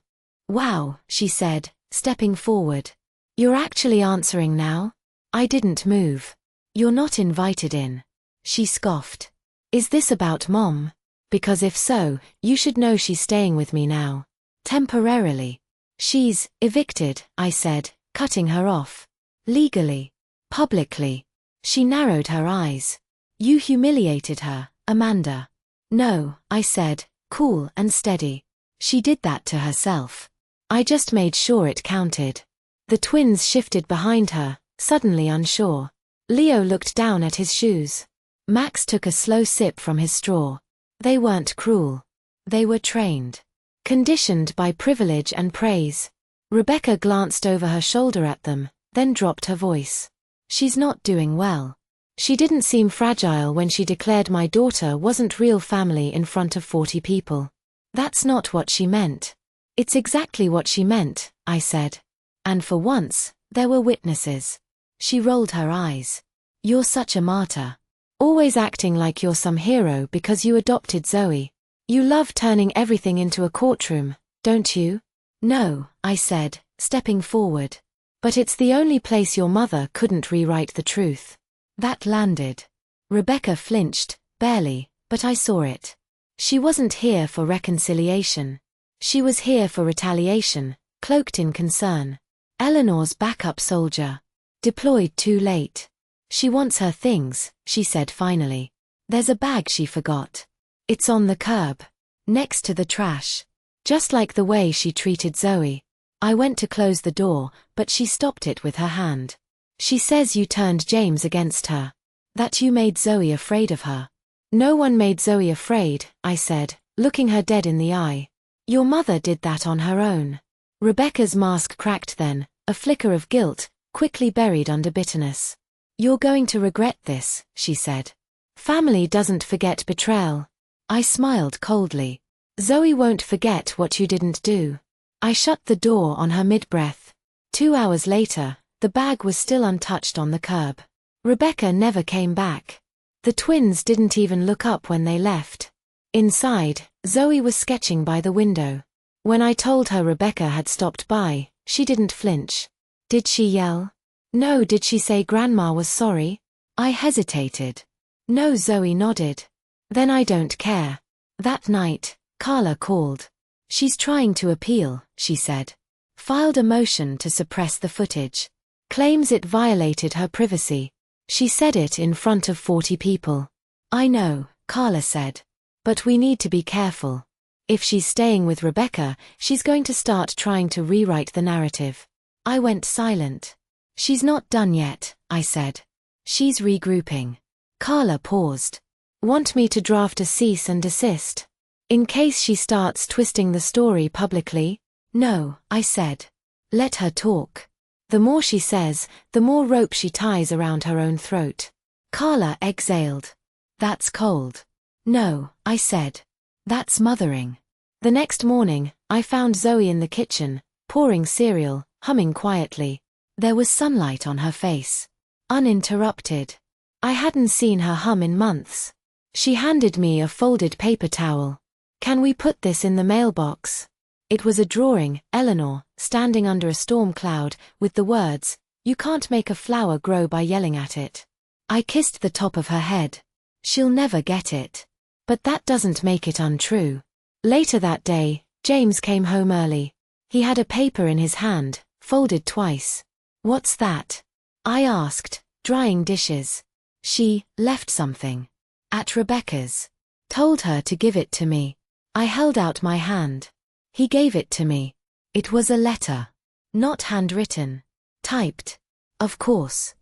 "Wow," she said, stepping forward. "You're actually answering now?" I didn't move. "You're not invited in." She scoffed. "Is this about Mom? Because if so, you should know she's staying with me now. Temporarily." "She's evicted," I said, cutting her off. "Legally. Publicly." She narrowed her eyes. "You humiliated her, Amanda." "No," I said, cool and steady. "She did that to herself. I just made sure it counted." The twins shifted behind her, suddenly unsure. Leo looked down at his shoes. Max took a slow sip from his straw. They weren't cruel. They were trained. Conditioned by privilege and praise. Rebecca glanced over her shoulder at them, then dropped her voice. "She's not doing well." She didn't seem fragile when she declared my daughter wasn't real family in front of 40 people. "That's not what she meant." "It's exactly what she meant," I said. And for once, there were witnesses. She rolled her eyes. "You're such a martyr. Always acting like you're some hero because you adopted Zoe. You love turning everything into a courtroom, don't you?" "No," I said, stepping forward. "But it's the only place your mother couldn't rewrite the truth." That landed. Rebecca flinched, barely, but I saw it. She wasn't here for reconciliation. She was here for retaliation, cloaked in concern. Eleanor's backup soldier. Deployed too late. "She wants her things," she said finally. "There's a bag she forgot. It's on the curb. Next to the trash. Just like the way she treated Zoe." I went to close the door, but she stopped it with her hand. "She says you turned James against her. That you made Zoe afraid of her." "No one made Zoe afraid," I said, looking her dead in the eye. "Your mother did that on her own." Rebecca's mask cracked then, a flicker of guilt, quickly buried under bitterness. "You're going to regret this," she said. "Family doesn't forget betrayal." I smiled coldly. "Zoe won't forget what you didn't do." I shut the door on her mid-breath. 2 hours later, the bag was still untouched on the curb. Rebecca never came back. The twins didn't even look up when they left. Inside, Zoe was sketching by the window. When I told her Rebecca had stopped by, she didn't flinch. Did she yell? No. Did she say Grandma was sorry? I hesitated. No. Zoe nodded. Then I don't care. That night, Carla called. "She's trying to appeal," she said. Filed a motion to suppress the footage. Claims it violated her privacy. She said it in front of 40 people. "I know," Carla said. "But we need to be careful. If she's staying with Rebecca, she's going to start trying to rewrite the narrative." I went silent. "She's not done yet," I said. "She's regrouping." Carla paused. "Want me to draft a cease and desist? In case she starts twisting the story publicly?" "No," I said. "Let her talk. The more she says, the more rope she ties around her own throat." Carla exhaled. "That's cold." "No," I said. "That's mothering." The next morning, I found Zoe in the kitchen, pouring cereal, humming quietly. There was sunlight on her face. Uninterrupted. I hadn't seen her hum in months. She handed me a folded paper towel. "Can we put this in the mailbox?" It was a drawing, Eleanor, standing under a storm cloud, with the words, "You can't make a flower grow by yelling at it." I kissed the top of her head. She'll never get it. But that doesn't make it untrue. Later that day, James came home early. He had a paper in his hand, folded twice. "What's that?" I asked, drying dishes. "She left something. At Rebecca's. Told her to give it to me." I held out my hand. He gave it to me. It was a letter. Not handwritten. Typed. Of course.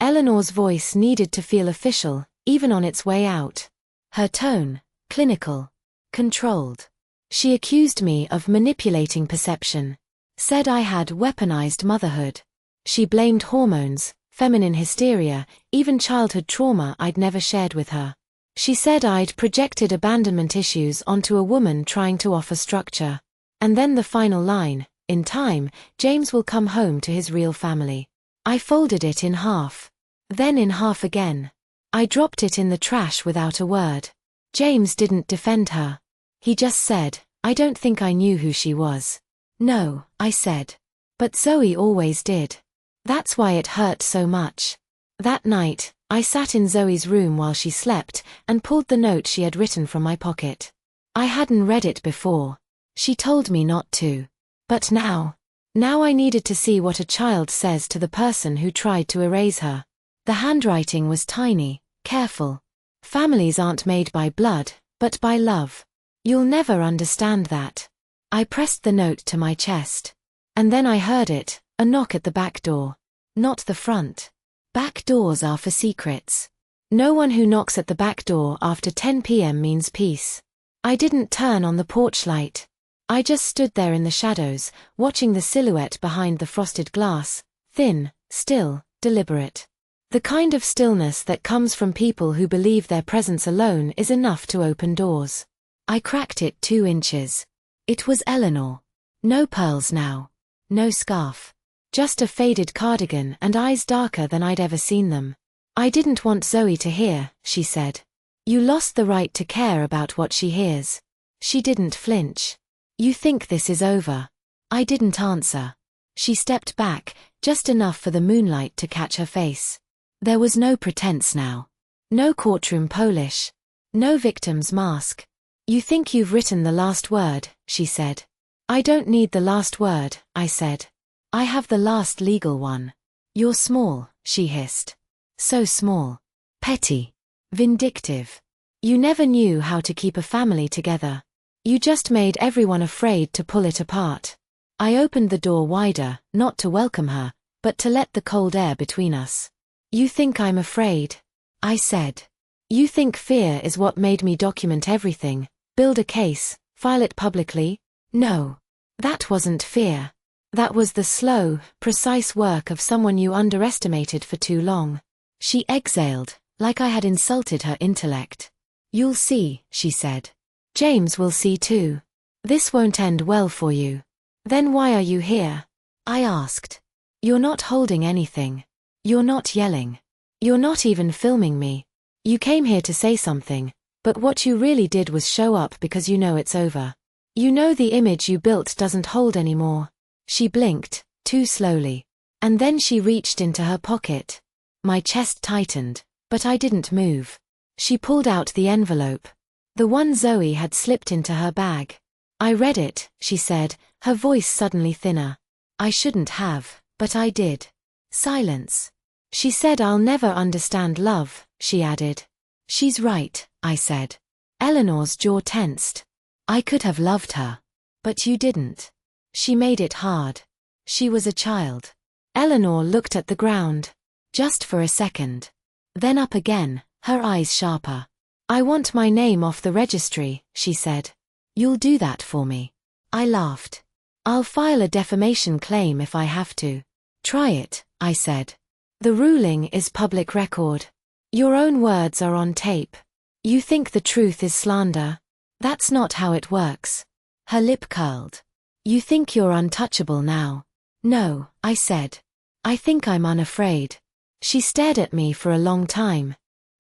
Eleanor's voice needed to feel official, even on its way out. Her tone, clinical. Controlled. She accused me of manipulating perception. Said I had weaponized motherhood. She blamed hormones, feminine hysteria, even childhood trauma I'd never shared with her. She said I'd projected abandonment issues onto a woman trying to offer structure. And then the final line, "In time, James will come home to his real family." I folded it in half. Then in half again. I dropped it in the trash without a word. James didn't defend her. He just said, "I don't think I knew who she was." "No," I said. "But Zoe always did. That's why it hurt so much." That night, I sat in Zoe's room while she slept, and pulled the note she had written from my pocket. I hadn't read it before. She told me not to. But now I needed to see what a child says to the person who tried to erase her. The handwriting was tiny, careful. "Families aren't made by blood, but by love. You'll never understand that." I pressed the note to my chest. And then I heard it, a knock at the back door. Not the front. Back doors are for secrets. No one who knocks at the back door after 10 p.m. means peace. I didn't turn on the porch light. I just stood there in the shadows, watching the silhouette behind the frosted glass, thin, still, deliberate. The kind of stillness that comes from people who believe their presence alone is enough to open doors. I cracked it 2 inches. It was Eleanor. No pearls now. No scarf. Just a faded cardigan and eyes darker than I'd ever seen them. "I didn't want Zoe to hear," she said. "You lost the right to care about what she hears." She didn't flinch. "You think this is over?" I didn't answer. She stepped back, just enough for the moonlight to catch her face. There was no pretense now. No courtroom polish. No victim's mask. "You think you've written the last word," she said. "I don't need the last word," I said. "I have the last legal one." "You're small," she hissed. "So small. Petty. Vindictive. You never knew how to keep a family together. You just made everyone afraid to pull it apart." I opened the door wider, not to welcome her, but to let the cold air between us. "You think I'm afraid?" I said. "You think fear is what made me document everything, build a case, file it publicly? No. That wasn't fear. That was the slow, precise work of someone you underestimated for too long." She exhaled, like I had insulted her intellect. You'll see, she said. James will see too. This won't end well for you. Then why are you here? I asked. You're not holding anything. You're not yelling. You're not even filming me. You came here to say something, but what you really did was show up because you know it's over. You know the image you built doesn't hold anymore. She blinked, too slowly. And then she reached into her pocket. My chest tightened, but I didn't move. She pulled out the envelope. The one Zoe had slipped into her bag. I read it, she said, her voice suddenly thinner. I shouldn't have, but I did. Silence. She said I'll never understand love, she added. She's right, I said. Eleanor's jaw tensed. I could have loved her. But you didn't. She made it hard. She was a child. Eleanor looked at the ground. Just for a second. Then up again, her eyes sharper. I want my name off the registry, she said. You'll do that for me. I laughed. I'll file a defamation claim if I have to. Try it, I said. The ruling is public record. Your own words are on tape. You think the truth is slander? That's not how it works. Her lip curled. You think you're untouchable now? No, I said. I think I'm unafraid. She stared at me for a long time.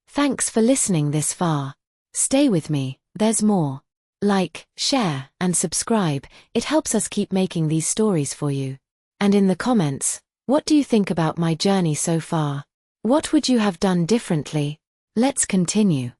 Thanks for listening this far. Stay with me, there's more. Like, share, and subscribe, it helps us keep making these stories for you. And in the comments, what do you think about my journey so far? What would you have done differently? Let's continue.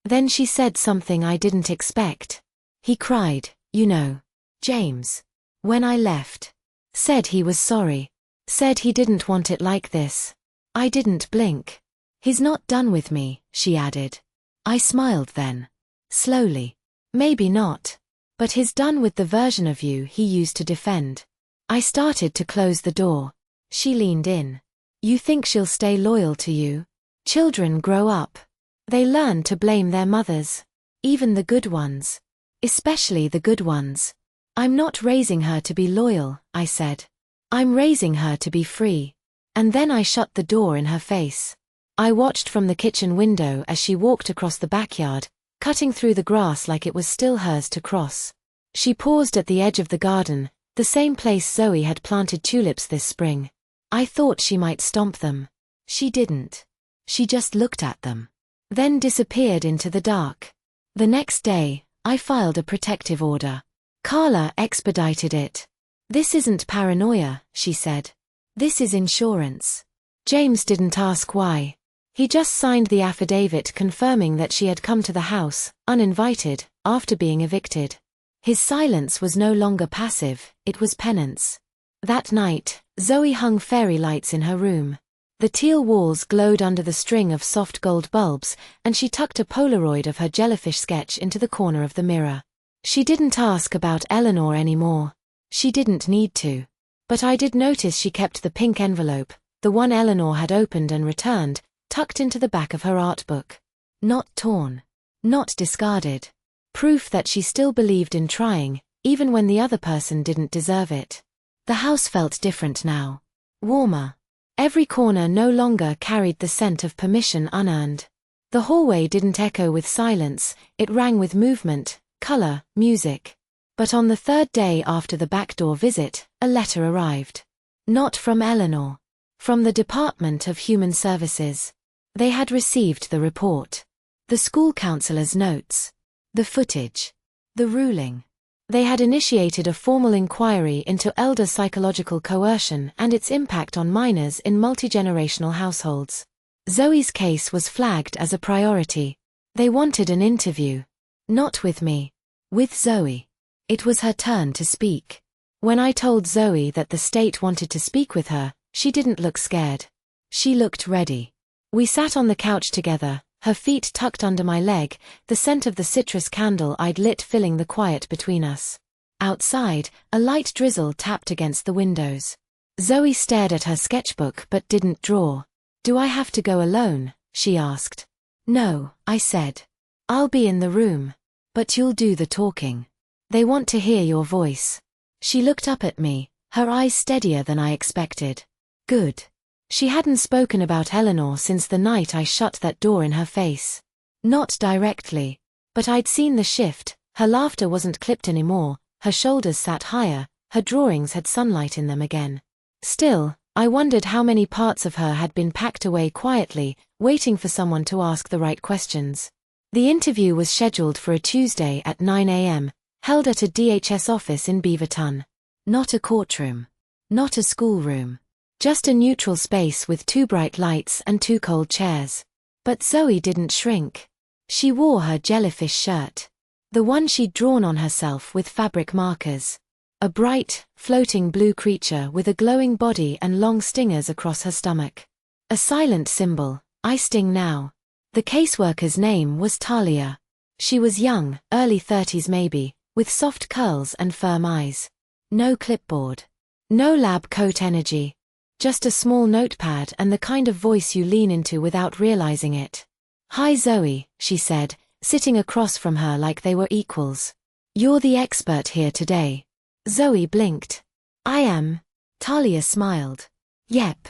Then she said something I didn't expect. He cried, you know. James. When I left. Said he was sorry. Said he didn't want it like this. I didn't blink. He's not done with me, she added. I smiled then. Slowly. Maybe not. But he's done with the version of you he used to defend. I started to close the door. She leaned in. You think she'll stay loyal to you? Children grow up. They learn to blame their mothers. Even the good ones. Especially the good ones. I'm not raising her to be loyal, I said. I'm raising her to be free. And then I shut the door in her face. I watched from the kitchen window as she walked across the backyard, cutting through the grass like it was still hers to cross. She paused at the edge of the garden, the same place Zoe had planted tulips this spring. I thought she might stomp them. She didn't. She just looked at them. Then disappeared into the dark. The next day, I filed a protective order. Carla expedited it. This isn't paranoia, she said. This is insurance. James didn't ask why. He just signed the affidavit confirming that she had come to the house, uninvited, after being evicted. His silence was no longer passive, it was penance. That night, Zoe hung fairy lights in her room. The teal walls glowed under the string of soft gold bulbs, and she tucked a Polaroid of her jellyfish sketch into the corner of the mirror. She didn't ask about Eleanor anymore. She didn't need to. But I did notice she kept the pink envelope, the one Eleanor had opened and returned, tucked into the back of her art book. Not torn. Not discarded. Proof that she still believed in trying, even when the other person didn't deserve it. The house felt different now. Warmer. Every corner no longer carried the scent of permission unearned. The hallway didn't echo with silence, it rang with movement, color, music. But on the third day after the backdoor visit, a letter arrived. Not from Eleanor. From the Department of Human Services. They had received the report. The school counselor's notes. The footage. The ruling. They had initiated a formal inquiry into elder psychological coercion and its impact on minors in multi-generational households. Zoe's case was flagged as a priority. They wanted an interview. Not with me. With Zoe. It was her turn to speak. When I told Zoe that the state wanted to speak with her, she didn't look scared. She looked ready. We sat on the couch together, her feet tucked under my leg, the scent of the citrus candle I'd lit filling the quiet between us. Outside, a light drizzle tapped against the windows. Zoe stared at her sketchbook but didn't draw. Do I have to go alone? She asked. No, I said. I'll be in the room. But you'll do the talking. They want to hear your voice. She looked up at me, her eyes steadier than I expected. Good. She hadn't spoken about Eleanor since the night I shut that door in her face. Not directly. But I'd seen the shift. Her laughter wasn't clipped anymore, her shoulders sat higher, her drawings had sunlight in them again. Still, I wondered how many parts of her had been packed away quietly, waiting for someone to ask the right questions. The interview was scheduled for a Tuesday at 9 a.m., held at a DHS office in Beaverton. Not a courtroom. Not a schoolroom. Just a neutral space with 2 bright lights and 2 cold chairs. But Zoe didn't shrink. She wore her jellyfish shirt. The one she'd drawn on herself with fabric markers. A bright, floating blue creature with a glowing body and long stingers across her stomach. A silent symbol, I sting now. The caseworker's name was Talia. She was young, early 30s maybe, with soft curls and firm eyes. No clipboard. No lab coat energy. Just a small notepad and the kind of voice you lean into without realizing it. "Hi Zoe," she said, sitting across from her like they were equals. "You're the expert here today." Zoe blinked. "I am." Talia smiled. "Yep.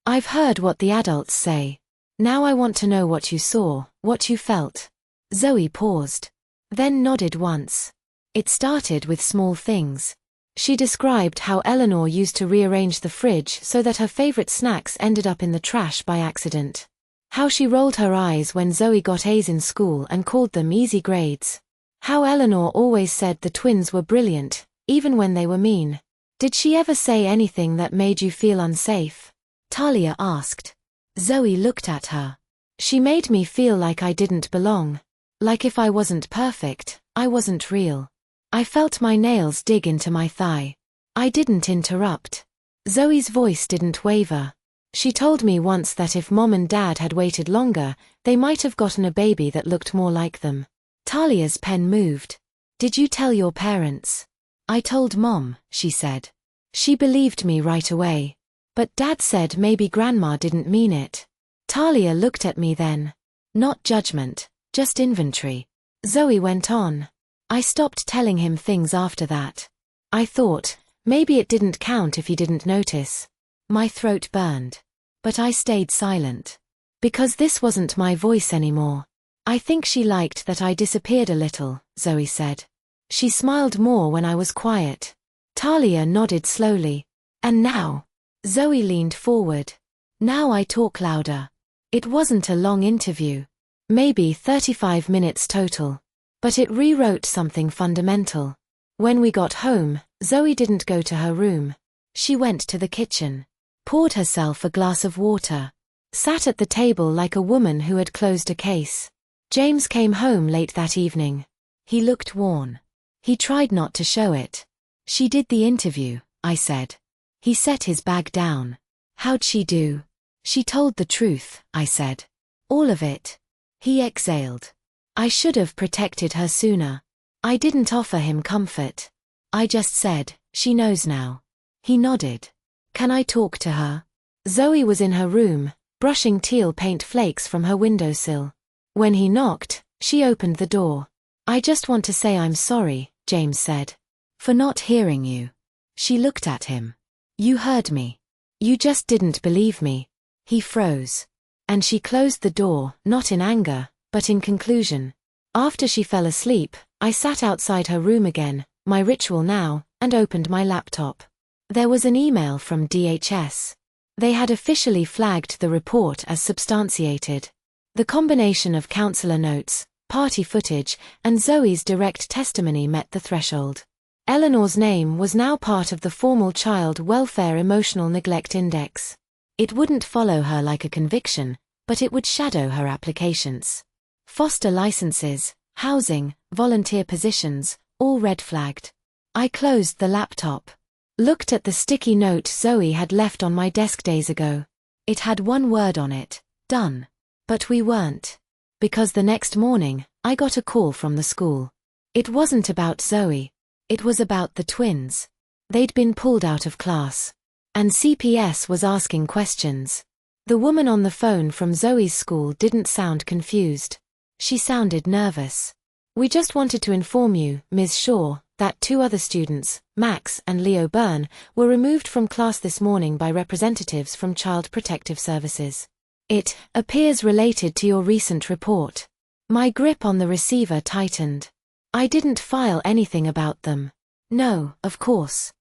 I've heard what the adults say. Now I want to know what you saw, what you felt." Zoe paused. Then nodded once. It started with small things. She described how Eleanor used to rearrange the fridge so that her favorite snacks ended up in the trash by accident. How she rolled her eyes when Zoe got A's in school and called them easy grades. How Eleanor always said the twins were brilliant, even when they were mean. "Did she ever say anything that made you feel unsafe?" Talia asked. Zoe looked at her. "She made me feel like I didn't belong. Like if I wasn't perfect, I wasn't real. I felt my nails dig into my thigh." I didn't interrupt. Zoe's voice didn't waver. "She told me once that if Mom and Dad had waited longer, they might have gotten a baby that looked more like them." Talia's pen moved. "Did you tell your parents?" "I told Mom," she said. "She believed me right away. But Dad said maybe Grandma didn't mean it." Talia looked at me then. Not judgment, just inventory. Zoe went on. "I stopped telling him things after that. I thought, maybe it didn't count if he didn't notice." My throat burned. But I stayed silent. Because this wasn't my voice anymore. "I think she liked that I disappeared a little," Zoe said. "She smiled more when I was quiet." Talia nodded slowly. "And now?" Zoe leaned forward. "Now I talk louder." It wasn't a long interview. Maybe 35 minutes total. But it rewrote something fundamental. When we got home, Zoe didn't go to her room. She went to the kitchen. Poured herself a glass of water. Sat at the table like a woman who had closed a case. James came home late that evening. He looked worn. He tried not to show it. "She did the interview," I said. He set his bag down. "How'd she do?" "She told the truth," I said. "All of it." He exhaled. I should have protected her sooner. I didn't offer him comfort. I just said, "She knows now." He nodded. "Can I talk to her?" Zoe was in her room, brushing teal paint flakes from her windowsill. When he knocked, she opened the door. "I just want to say I'm sorry," James said. "For not hearing you." She looked at him. "You heard me. You just didn't believe me." He froze. And she closed the door, not in anger, but in conclusion. After she fell asleep, I sat outside her room again, my ritual now, and opened my laptop. There was an email from DHS. They had officially flagged the report as substantiated. The combination of counselor notes, party footage, and Zoe's direct testimony met the threshold. Eleanor's name was now part of the formal Child Welfare Emotional Neglect Index. It wouldn't follow her like a conviction, but it would shadow her applications. Foster licenses, housing, volunteer positions, all red flagged. I closed the laptop. Looked at the sticky note Zoe had left on my desk days ago. It had one word on it, done. But we weren't. Because the next morning, I got a call from the school. It wasn't about Zoe. It was about the twins. They'd been pulled out of class. And CPS was asking questions. The woman on the phone from Zoe's school didn't sound confused. She sounded nervous. We just wanted to inform you, Ms. Shaw, that 2 other students, Max and Leo Byrne, were removed from class this morning by representatives from Child Protective Services. It appears related to your recent report. My grip on the receiver tightened. I didn't file anything about them. No, of course.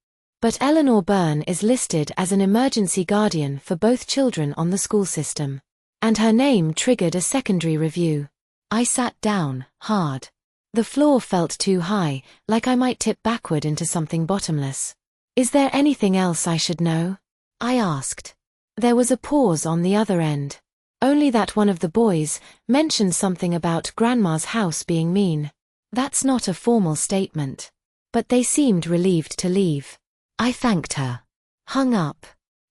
But Eleanor Byrne is listed as an emergency guardian for both children on the school system. And her name triggered a secondary review. I sat down, hard. The floor felt too high, like I might tip backward into something bottomless. Is there anything else I should know? I asked. There was a pause on the other end. Only that one of the boys mentioned something about Grandma's house being mean. That's not a formal statement. But they seemed relieved to leave. I thanked her. Hung up.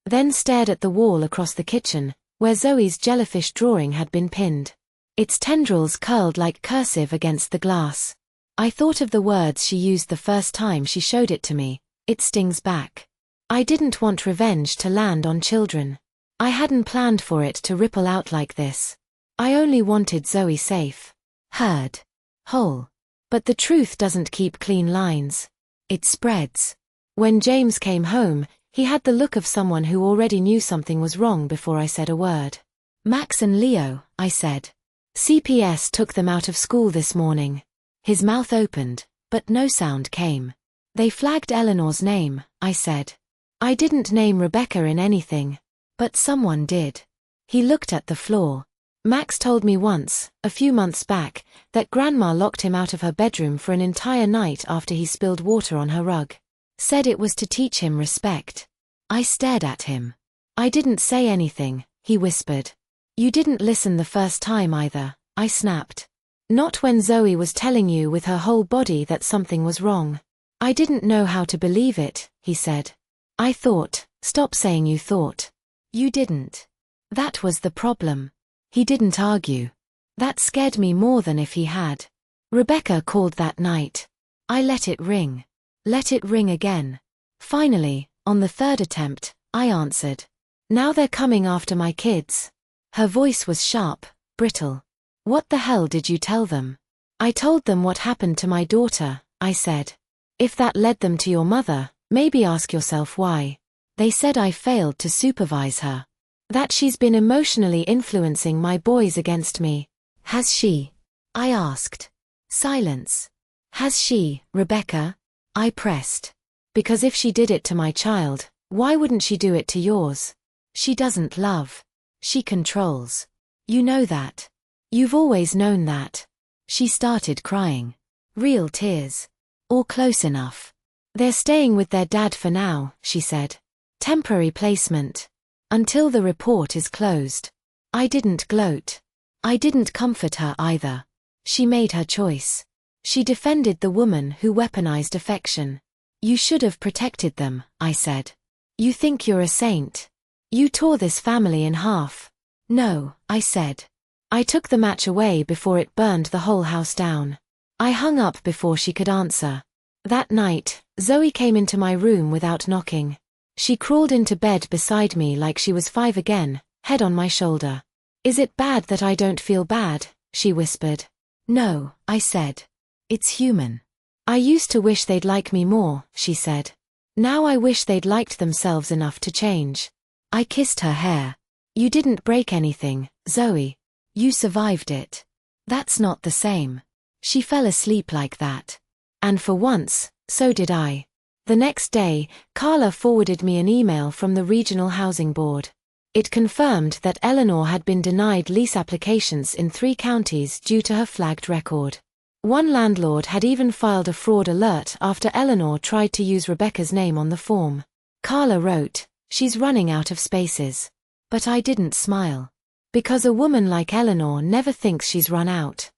Then stared at the wall across the kitchen, where Zoe's jellyfish drawing had been pinned. Its tendrils curled like cursive against the glass. I thought of the words she used the first time she showed it to me. It stings back. I didn't want revenge to land on children. I hadn't planned for it to ripple out like this. I only wanted Zoe safe. Heard. Whole. But the truth doesn't keep clean lines. It spreads. When James came home, he had the look of someone who already knew something was wrong before I said a word. Max and Leo, I said. CPS took them out of school this morning. His mouth opened, but no sound came. They flagged Eleanor's name, I said. I didn't name Rebecca in anything. But someone did. He looked at the floor. Max told me once, a few months back, that Grandma locked him out of her bedroom for an entire night after he spilled water on her rug. Said it was to teach him respect. I stared at him. I didn't say anything, he whispered. You didn't listen the first time either, I snapped. Not when Zoe was telling you with her whole body that something was wrong. I didn't know how to believe it, he said. I thought, stop saying you thought. You didn't. That was the problem. He didn't argue. That scared me more than if he had. Rebecca called that night. I let it ring. Let it ring again. Finally, on the 3rd attempt, I answered. Now they're coming after my kids. Her voice was sharp, brittle. What the hell did you tell them? I told them what happened to my daughter, I said. If that led them to your mother, maybe ask yourself why. They said I failed to supervise her. That she's been emotionally influencing my boys against me. Has she? I asked. Silence. Has she, Rebecca? I pressed. Because if she did it to my child, why wouldn't she do it to yours? She doesn't love. She controls. You know that. You've always known that. She started crying. Real tears. Or close enough. They're staying with their dad for now, she said. Temporary placement. Until the report is closed. I didn't gloat. I didn't comfort her either. She made her choice. She defended the woman who weaponized affection. You should have protected them, I said. You think you're a saint. You tore this family in half. No, I said. I took the match away before it burned the whole house down. I hung up before she could answer. That night, Zoe came into my room without knocking. She crawled into bed beside me like she was 5 again, head on my shoulder. Is it bad that I don't feel bad? She whispered. No, I said. It's human. I used to wish they'd like me more, she said. Now I wish they'd liked themselves enough to change. I kissed her hair. You didn't break anything, Zoe. You survived it. That's not the same. She fell asleep like that. And for once, so did I. The next day, Carla forwarded me an email from the Regional Housing Board. It confirmed that Eleanor had been denied lease applications in 3 counties due to her flagged record. One landlord had even filed a fraud alert after Eleanor tried to use Rebecca's name on the form. Carla wrote, "She's running out of spaces." But I didn't smile. Because a woman like Eleanor never thinks she's run out.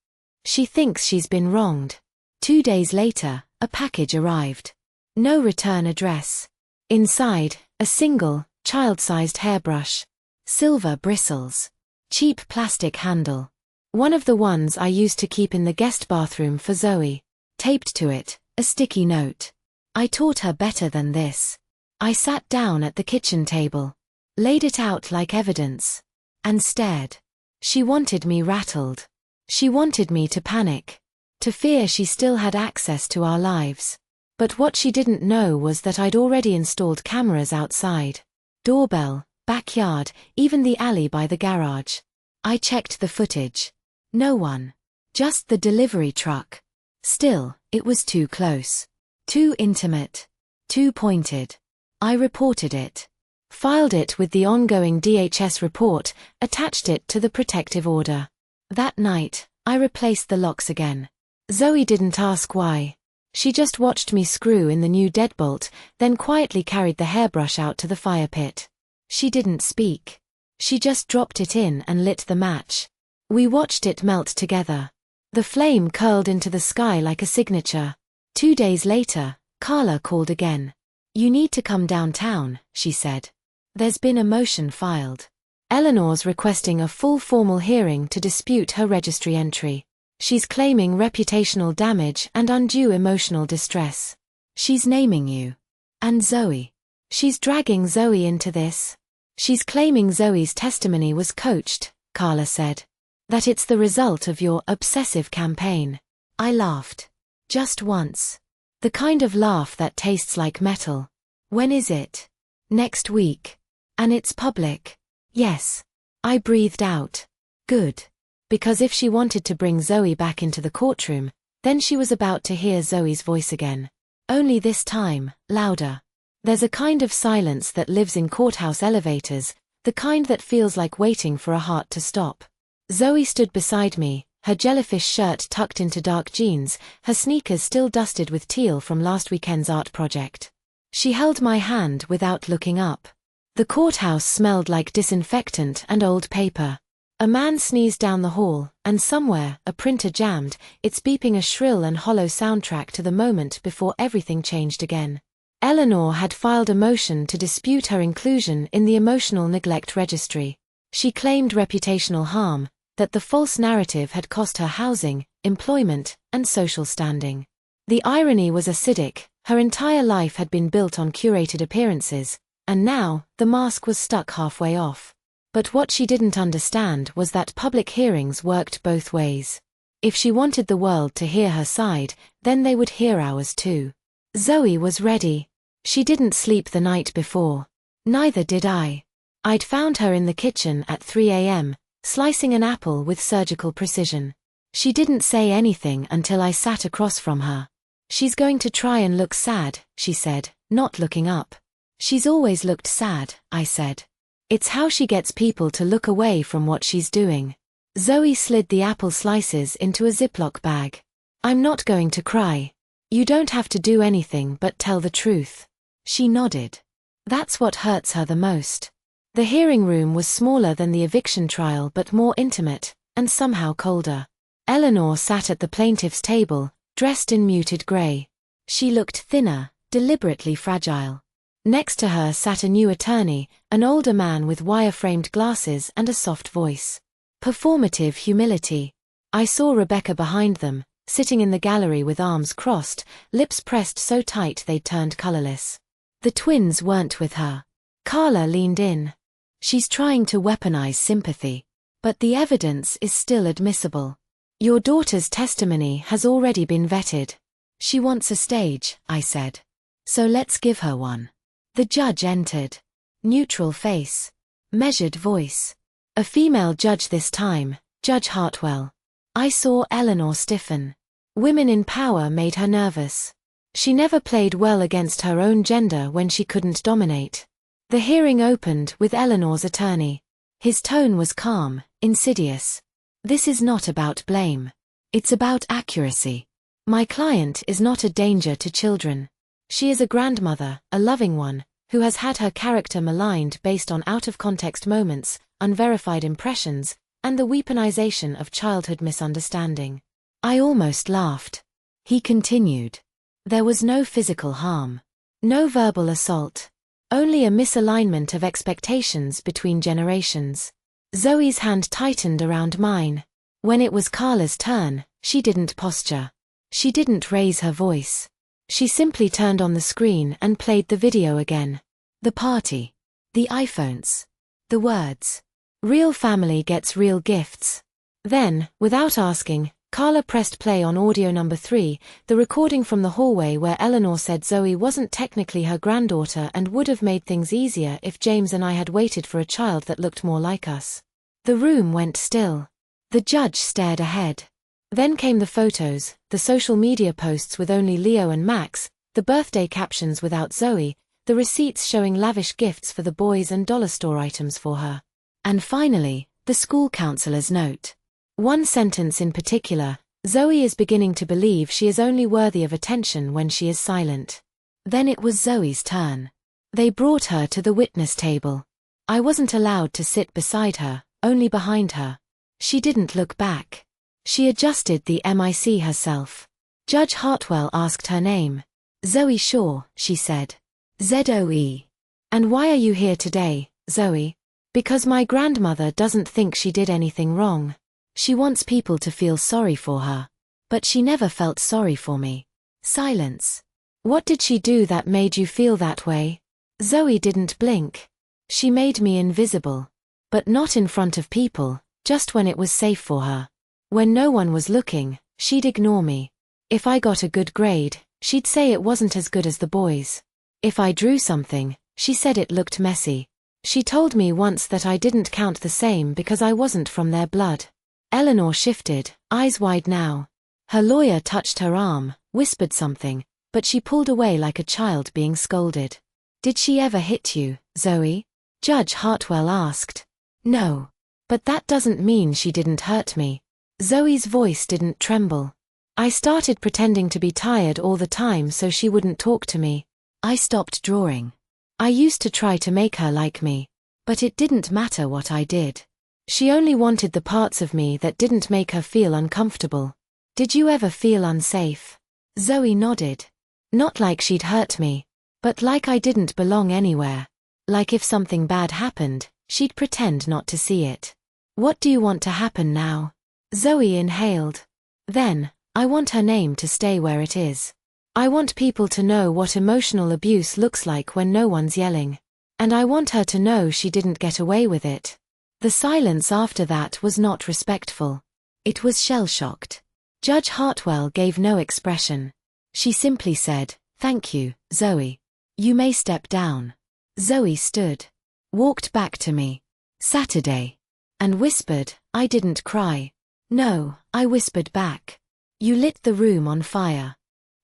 She thinks she's been wronged. 2 days later, a package arrived. No return address. Inside, a single, child-sized hairbrush. Silver bristles. Cheap plastic handle. One of the ones I used to keep in the guest bathroom for Zoe. Taped to it, a sticky note. I taught her better than this. I sat down at the kitchen table. Laid it out like evidence. And stared. She wanted me rattled. She wanted me to panic. to fear she still had access to our lives. But what she didn't know was that I'd already installed cameras outside. Doorbell, backyard, even the alley by the garage. I checked the footage. No one. Just the delivery truck. Still, it was too close. Too intimate. Too pointed. I reported it. Filed it with the ongoing DHS report, attached it to the protective order. That night, I replaced the locks again. Zoe didn't ask why. She just watched me screw in the new deadbolt, then quietly carried the hairbrush out to the fire pit. She didn't speak. She just dropped it in and lit the match. We watched it melt together. The flame curled into the sky like a signature. 2 days later, Carla called again. "You need to come downtown," she said. "There's been a motion filed. Eleanor's requesting a full formal hearing to dispute her registry entry. She's claiming reputational damage and undue emotional distress. She's naming you. And Zoe. She's dragging Zoe into this. She's claiming Zoe's testimony was coached," Carla said. "That it's the result of your obsessive campaign." I laughed. Just once. The kind of laugh that tastes like metal. "When is it?" "Next week. And it's public." "Yes." I breathed out. Good. Because if she wanted to bring Zoe back into the courtroom, then she was about to hear Zoe's voice again. Only this time, louder. There's a kind of silence that lives in courthouse elevators, the kind that feels like waiting for a heart to stop. Zoe stood beside me, her jellyfish shirt tucked into dark jeans, her sneakers still dusted with teal from last weekend's art project. She held my hand without looking up. The courthouse smelled like disinfectant and old paper. A man sneezed down the hall, and somewhere, a printer jammed, its beeping a shrill and hollow soundtrack to the moment before everything changed again. Eleanor had filed a motion to dispute her inclusion in the emotional neglect registry. She claimed reputational harm, that the false narrative had cost her housing, employment, and social standing. The irony was acidic. Her entire life had been built on curated appearances, and now, the mask was stuck halfway off. But what she didn't understand was that public hearings worked both ways. If she wanted the world to hear her side, then they would hear ours too. Zoe was ready. She didn't sleep the night before. Neither did I. I'd found her in the kitchen at 3 a.m., slicing an apple with surgical precision. She didn't say anything until I sat across from her. "She's going to try and look sad," she said, not looking up. "She's always looked sad," I said. "It's how she gets people to look away from what she's doing." Zoe slid the apple slices into a Ziploc bag. "I'm not going to cry. You don't have to do anything but tell the truth." She nodded. That's what hurts her the most. The hearing room was smaller than the eviction trial but more intimate, and somehow colder. Eleanor sat at the plaintiff's table, dressed in muted gray. She looked thinner, deliberately fragile. Next to her sat a new attorney, an older man with wire-framed glasses and a soft voice. Performative humility. I saw Rebecca behind them, sitting in the gallery with arms crossed, lips pressed so tight they'd turned colorless. The twins weren't with her. Carla leaned in. "She's trying to weaponize sympathy. But the evidence is still admissible. Your daughter's testimony has already been vetted." "She wants a stage," I said. "So let's give her one." The judge entered. Neutral face. Measured voice. A female judge this time, Judge Hartwell. I saw Eleanor stiffen. Women in power made her nervous. She never played well against her own gender when she couldn't dominate. The hearing opened with Eleanor's attorney. His tone was calm, insidious. "This is not about blame. It's about accuracy. My client is not a danger to children. She is a grandmother, a loving one, who has had her character maligned based on out-of-context moments, unverified impressions, and the weaponization of childhood misunderstanding." I almost laughed. He continued. "There was no physical harm. No verbal assault. Only a misalignment of expectations between generations." Zoe's hand tightened around mine. When it was Carla's turn, she didn't posture. She didn't raise her voice. She simply turned on the screen and played the video again. The party. The iPhones. The words. "Real family gets real gifts." Then, without asking, Carla pressed play on audio number 3, the recording from the hallway where Eleanor said Zoe wasn't technically her granddaughter and would have made things easier if James and I had waited for a child that looked more like us. The room went still. The judge stared ahead. Then came the photos, the social media posts with only Leo and Max, the birthday captions without Zoe, the receipts showing lavish gifts for the boys and dollar store items for her. And finally, the school counselor's note. One sentence in particular: Zoe is beginning to believe she is only worthy of attention when she is silent. Then it was Zoe's turn. They brought her to the witness table. I wasn't allowed to sit beside her, only behind her. She didn't look back. She adjusted the mic herself. Judge Hartwell asked her name. Zoe Shaw, she said. Zoe. And why are you here today, Zoe? Because my grandmother doesn't think she did anything wrong. She wants people to feel sorry for her. But she never felt sorry for me. Silence. What did she do that made you feel that way? Zoe didn't blink. She made me invisible. But not in front of people, just when it was safe for her. When no one was looking, she'd ignore me. If I got a good grade, she'd say it wasn't as good as the boys. If I drew something, she said it looked messy. She told me once that I didn't count the same because I wasn't from their blood. Eleanor shifted, eyes wide now. Her lawyer touched her arm, whispered something, but she pulled away like a child being scolded. Did she ever hit you, Zoe? Judge Hartwell asked. No. But that doesn't mean she didn't hurt me. Zoe's voice didn't tremble. I started pretending to be tired all the time so she wouldn't talk to me. I stopped drawing. I used to try to make her like me. But it didn't matter what I did. She only wanted the parts of me that didn't make her feel uncomfortable. Did you ever feel unsafe? Zoe nodded. Not like she'd hurt me, but like I didn't belong anywhere. Like if something bad happened, she'd pretend not to see it. What do you want to happen now? Zoe inhaled. Then, I want her name to stay where it is. I want people to know what emotional abuse looks like when no one's yelling. And I want her to know she didn't get away with it. The silence after that was not respectful. It was shell-shocked. Judge Hartwell gave no expression. She simply said, "Thank you, Zoe. You may step down." Zoe stood. Walked back to me. Saturday. And whispered, "I didn't cry." No, I whispered back. "You lit the room on fire."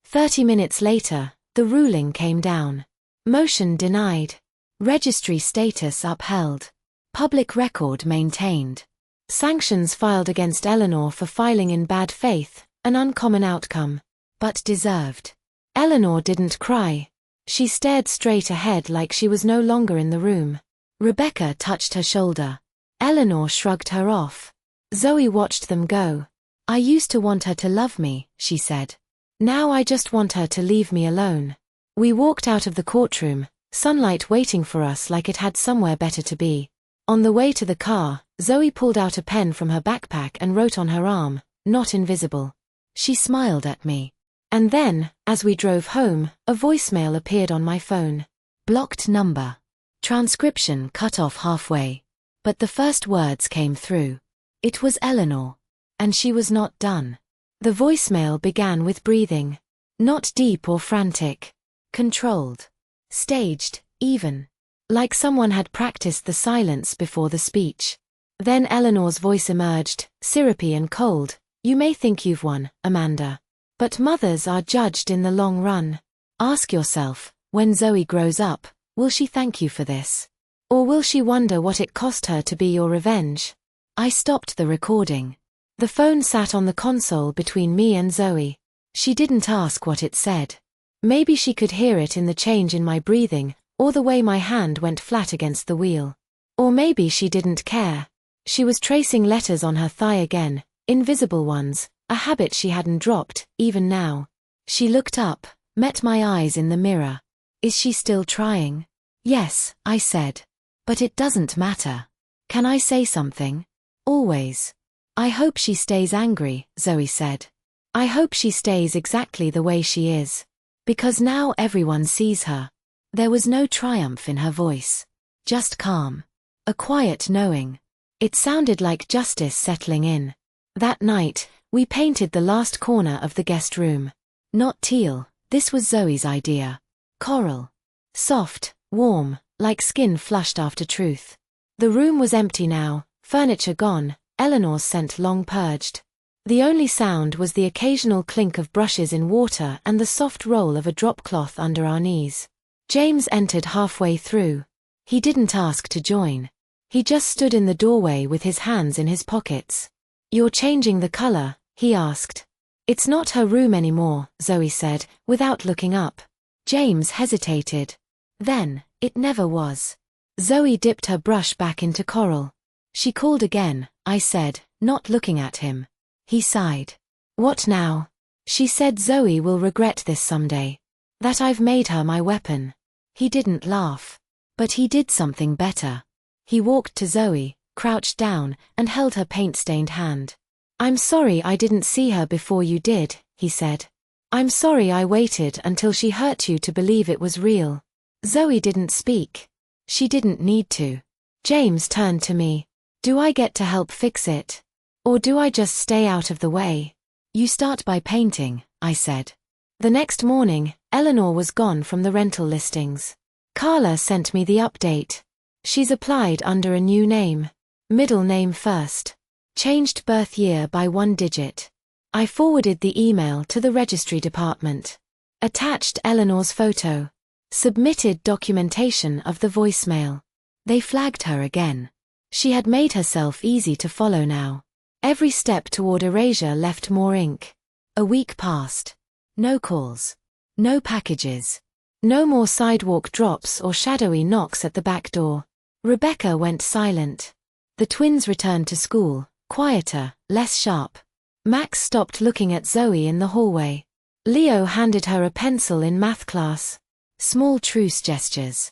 30 minutes later, the ruling came down. Motion denied. Registry status upheld. Public record maintained. Sanctions filed against Eleanor for filing in bad faith, an uncommon outcome. But deserved. Eleanor didn't cry. She stared straight ahead like she was no longer in the room. Rebecca touched her shoulder. Eleanor shrugged her off. Zoe watched them go. "I used to want her to love me," she said. "Now I just want her to leave me alone." We walked out of the courtroom, sunlight waiting for us like it had somewhere better to be. On the way to the car, Zoe pulled out a pen from her backpack and wrote on her arm, "Not invisible." She smiled at me. And then, as we drove home, a voicemail appeared on my phone. Blocked number. Transcription cut off halfway. But the first words came through. It was Eleanor. And she was not done. The voicemail began with breathing. Not deep or frantic. Controlled. Staged, even. Like someone had practiced the silence before the speech. Then Eleanor's voice emerged, syrupy and cold. "You may think you've won, Amanda. But mothers are judged in the long run. Ask yourself, when Zoe grows up, will she thank you for this? Or will she wonder what it cost her to be your revenge?" I stopped the recording. The phone sat on the console between me and Zoe. She didn't ask what it said. Maybe she could hear it in the change in my breathing, or the way my hand went flat against the wheel. Or maybe she didn't care. She was tracing letters on her thigh again, invisible ones, a habit she hadn't dropped, even now. She looked up, met my eyes in the mirror. "Is she still trying?" "Yes," I said. "But it doesn't matter. Can I say something?" "Always." "I hope she stays angry," Zoe said. "I hope she stays exactly the way she is. Because now everyone sees her." There was no triumph in her voice. Just calm. A quiet knowing. It sounded like justice settling in. That night, We painted the last corner of the guest room. Not teal, this was Zoe's idea. Coral. Soft, warm, like skin flushed after truth. The room was empty now, furniture gone, Eleanor's scent long purged. The only sound was the occasional clink of brushes in water and the soft roll of a drop cloth under our knees. James entered halfway through. He didn't ask to join. He just stood in the doorway with his hands in his pockets. "You're changing the color?" he asked. "It's not her room anymore," Zoe said, without looking up. James hesitated. "Then, it never was." Zoe dipped her brush back into coral. "She called again," I said, not looking at him. He sighed. "What now?" "She said Zoe will regret this someday. That I've made her my weapon." He didn't laugh. But he did something better. He walked to Zoe, crouched down, and held her paint-stained hand. "I'm sorry I didn't see her before you did," he said. "I'm sorry I waited until she hurt you to believe it was real." Zoe didn't speak. She didn't need to. James turned to me. "Do I get to help fix it? Or do I just stay out of the way?" "You start by painting," I said. The next morning, Eleanor was gone from the rental listings. Carla sent me the update. She's applied under a new name. Middle name first. Changed birth year by 1 digit. I forwarded the email to the registry department. Attached Eleanor's photo. Submitted documentation of the voicemail. They flagged her again. She had made herself easy to follow now. Every step toward erasure left more ink. A week passed. No calls. No packages. No more sidewalk drops or shadowy knocks at the back door. Rebecca went silent. The twins returned to school, quieter, less sharp. Max stopped looking at Zoe in the hallway. Leo handed her a pencil in math class. Small truce gestures.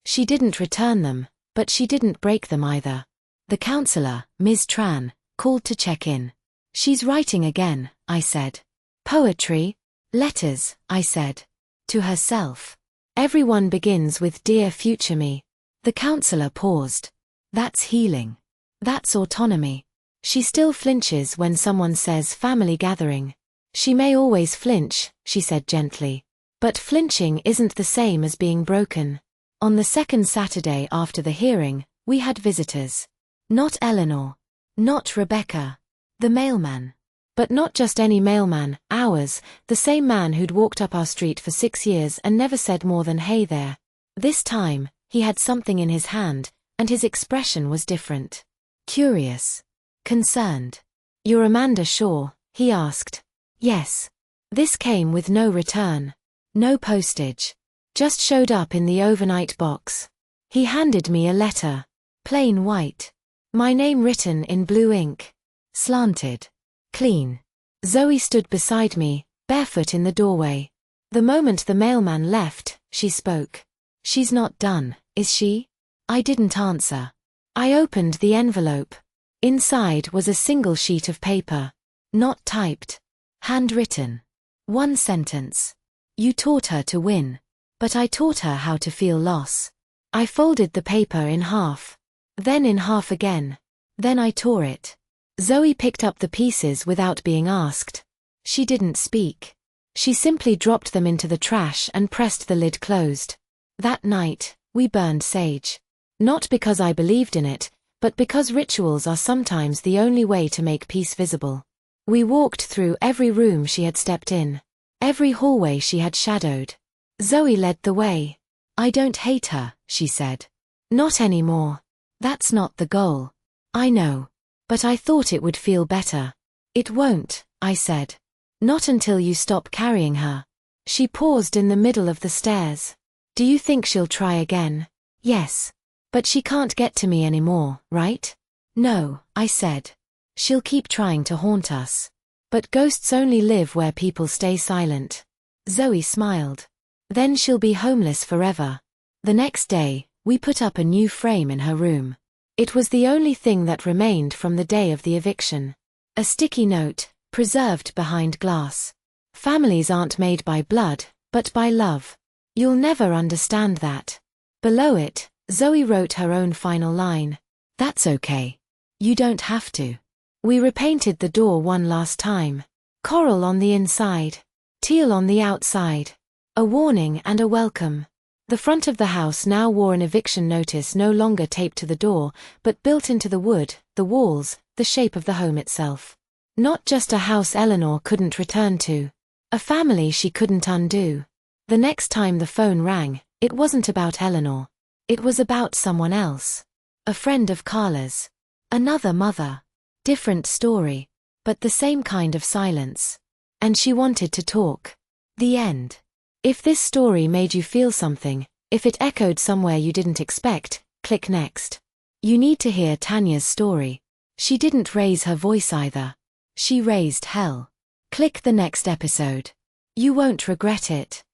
She didn't return them, but she didn't break them either. The counselor, Ms. Tran, called to check in. "She's writing again," I said. "Poetry?" "Letters," I said. "To herself. Everyone begins with Dear Future Me." The counselor paused. "That's healing. That's autonomy. She still flinches when someone says family gathering. She may always flinch," she said gently. "But flinching isn't the same as being broken." On the second Saturday after the hearing, we had visitors. Not Eleanor. Not Rebecca. The mailman. But not just any mailman, ours, the same man who'd walked up our street for 6 years and never said more than "Hey there." This time, he had something in his hand, and his expression was different. Curious. Concerned. "You're Amanda Shaw?" he asked. "Yes." This came with no return. No postage. Just showed up in the overnight box. He handed me a letter. Plain white. My name written in blue ink. Slanted. Clean. Zoe stood beside me, barefoot in the doorway. The moment the mailman left, she spoke. "She's not done, is she?" I didn't answer. I opened the envelope. Inside was a single sheet of paper. Not typed. Handwritten. 1 sentence. "You taught her to win. But I taught her how to feel loss." I folded the paper in half. Then in half again. Then I tore it. Zoe picked up the pieces without being asked. She didn't speak. She simply dropped them into the trash and pressed the lid closed. That night, we burned sage. Not because I believed in it, but because rituals are sometimes the only way to make peace visible. We walked through every room she had stepped in. Every hallway she had shadowed. Zoe led the way. "I don't hate her," she said. "Not anymore. That's not the goal. I know. But I thought it would feel better." "It won't," I said. "Not until you stop carrying her." She paused in the middle of the stairs. "Do you think she'll try again?" "Yes. But she can't get to me anymore, right?" "No," I said. "She'll keep trying to haunt us. But ghosts only live where people stay silent." Zoe smiled. "Then she'll be homeless forever." The next day, we put up a new frame in her room. It was the only thing that remained from the day of the eviction. A sticky note, preserved behind glass. "Families aren't made by blood, but by love. You'll never understand that." Below it, Zoe wrote her own final line. "That's okay. You don't have to." We repainted the door one last time. Coral on the inside. Teal on the outside. A warning and a welcome. The front of the house now wore an eviction notice no longer taped to the door, but built into the wood, the walls, the shape of the home itself. Not just a house Eleanor couldn't return to. A family she couldn't undo. The next time the phone rang, it wasn't about Eleanor. It was about someone else. A friend of Carla's. Another mother. Different story. But the same kind of silence. And she wanted to talk. The end. If this story made you feel something, if it echoed somewhere you didn't expect, click next. You need to hear Tanya's story. She didn't raise her voice either. She raised hell. Click the next episode. You won't regret it.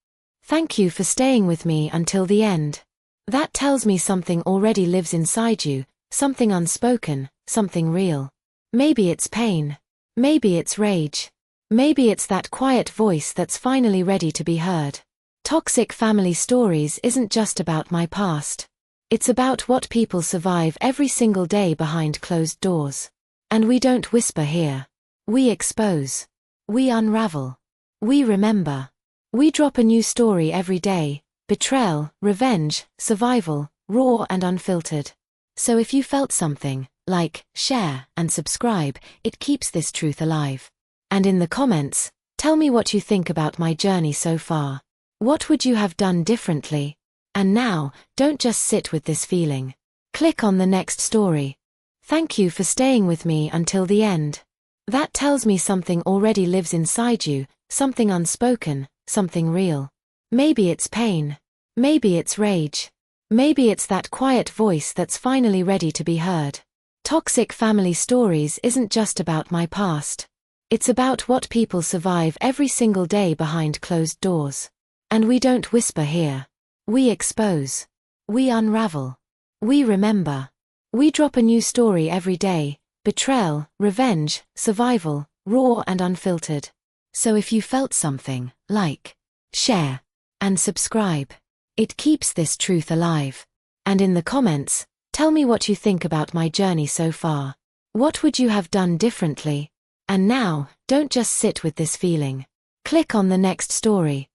Thank you for staying with me until the end. That tells me something already lives inside you, something unspoken, something real. Maybe it's pain. Maybe it's rage. Maybe it's that quiet voice that's finally ready to be heard. Toxic family stories isn't just about my past. It's about what people survive every single day behind closed doors. And we don't whisper here. We expose. We unravel. We remember. We drop a new story every day. Betrayal, revenge, survival, raw and unfiltered. So if you felt something, like, share, and subscribe, it keeps this truth alive. And in the comments, tell me what you think about my journey so far. What would you have done differently? And now, don't just sit with this feeling. Click on the next story. Thank you for staying with me until the end. That tells me something already lives inside you, something unspoken, something real. Maybe it's pain. Maybe it's rage. Maybe it's that quiet voice that's finally ready to be heard. Toxic family stories isn't just about my past. It's about what people survive every single day behind closed doors. And we don't whisper here. We expose. We unravel. We remember. We drop a new story every day. Betrayal, revenge, survival, raw and unfiltered. So if you felt something, like, share, and subscribe. It keeps this truth alive. And in the comments, tell me what you think about my journey so far. What would you have done differently? And now, don't just sit with this feeling. Click on the next story.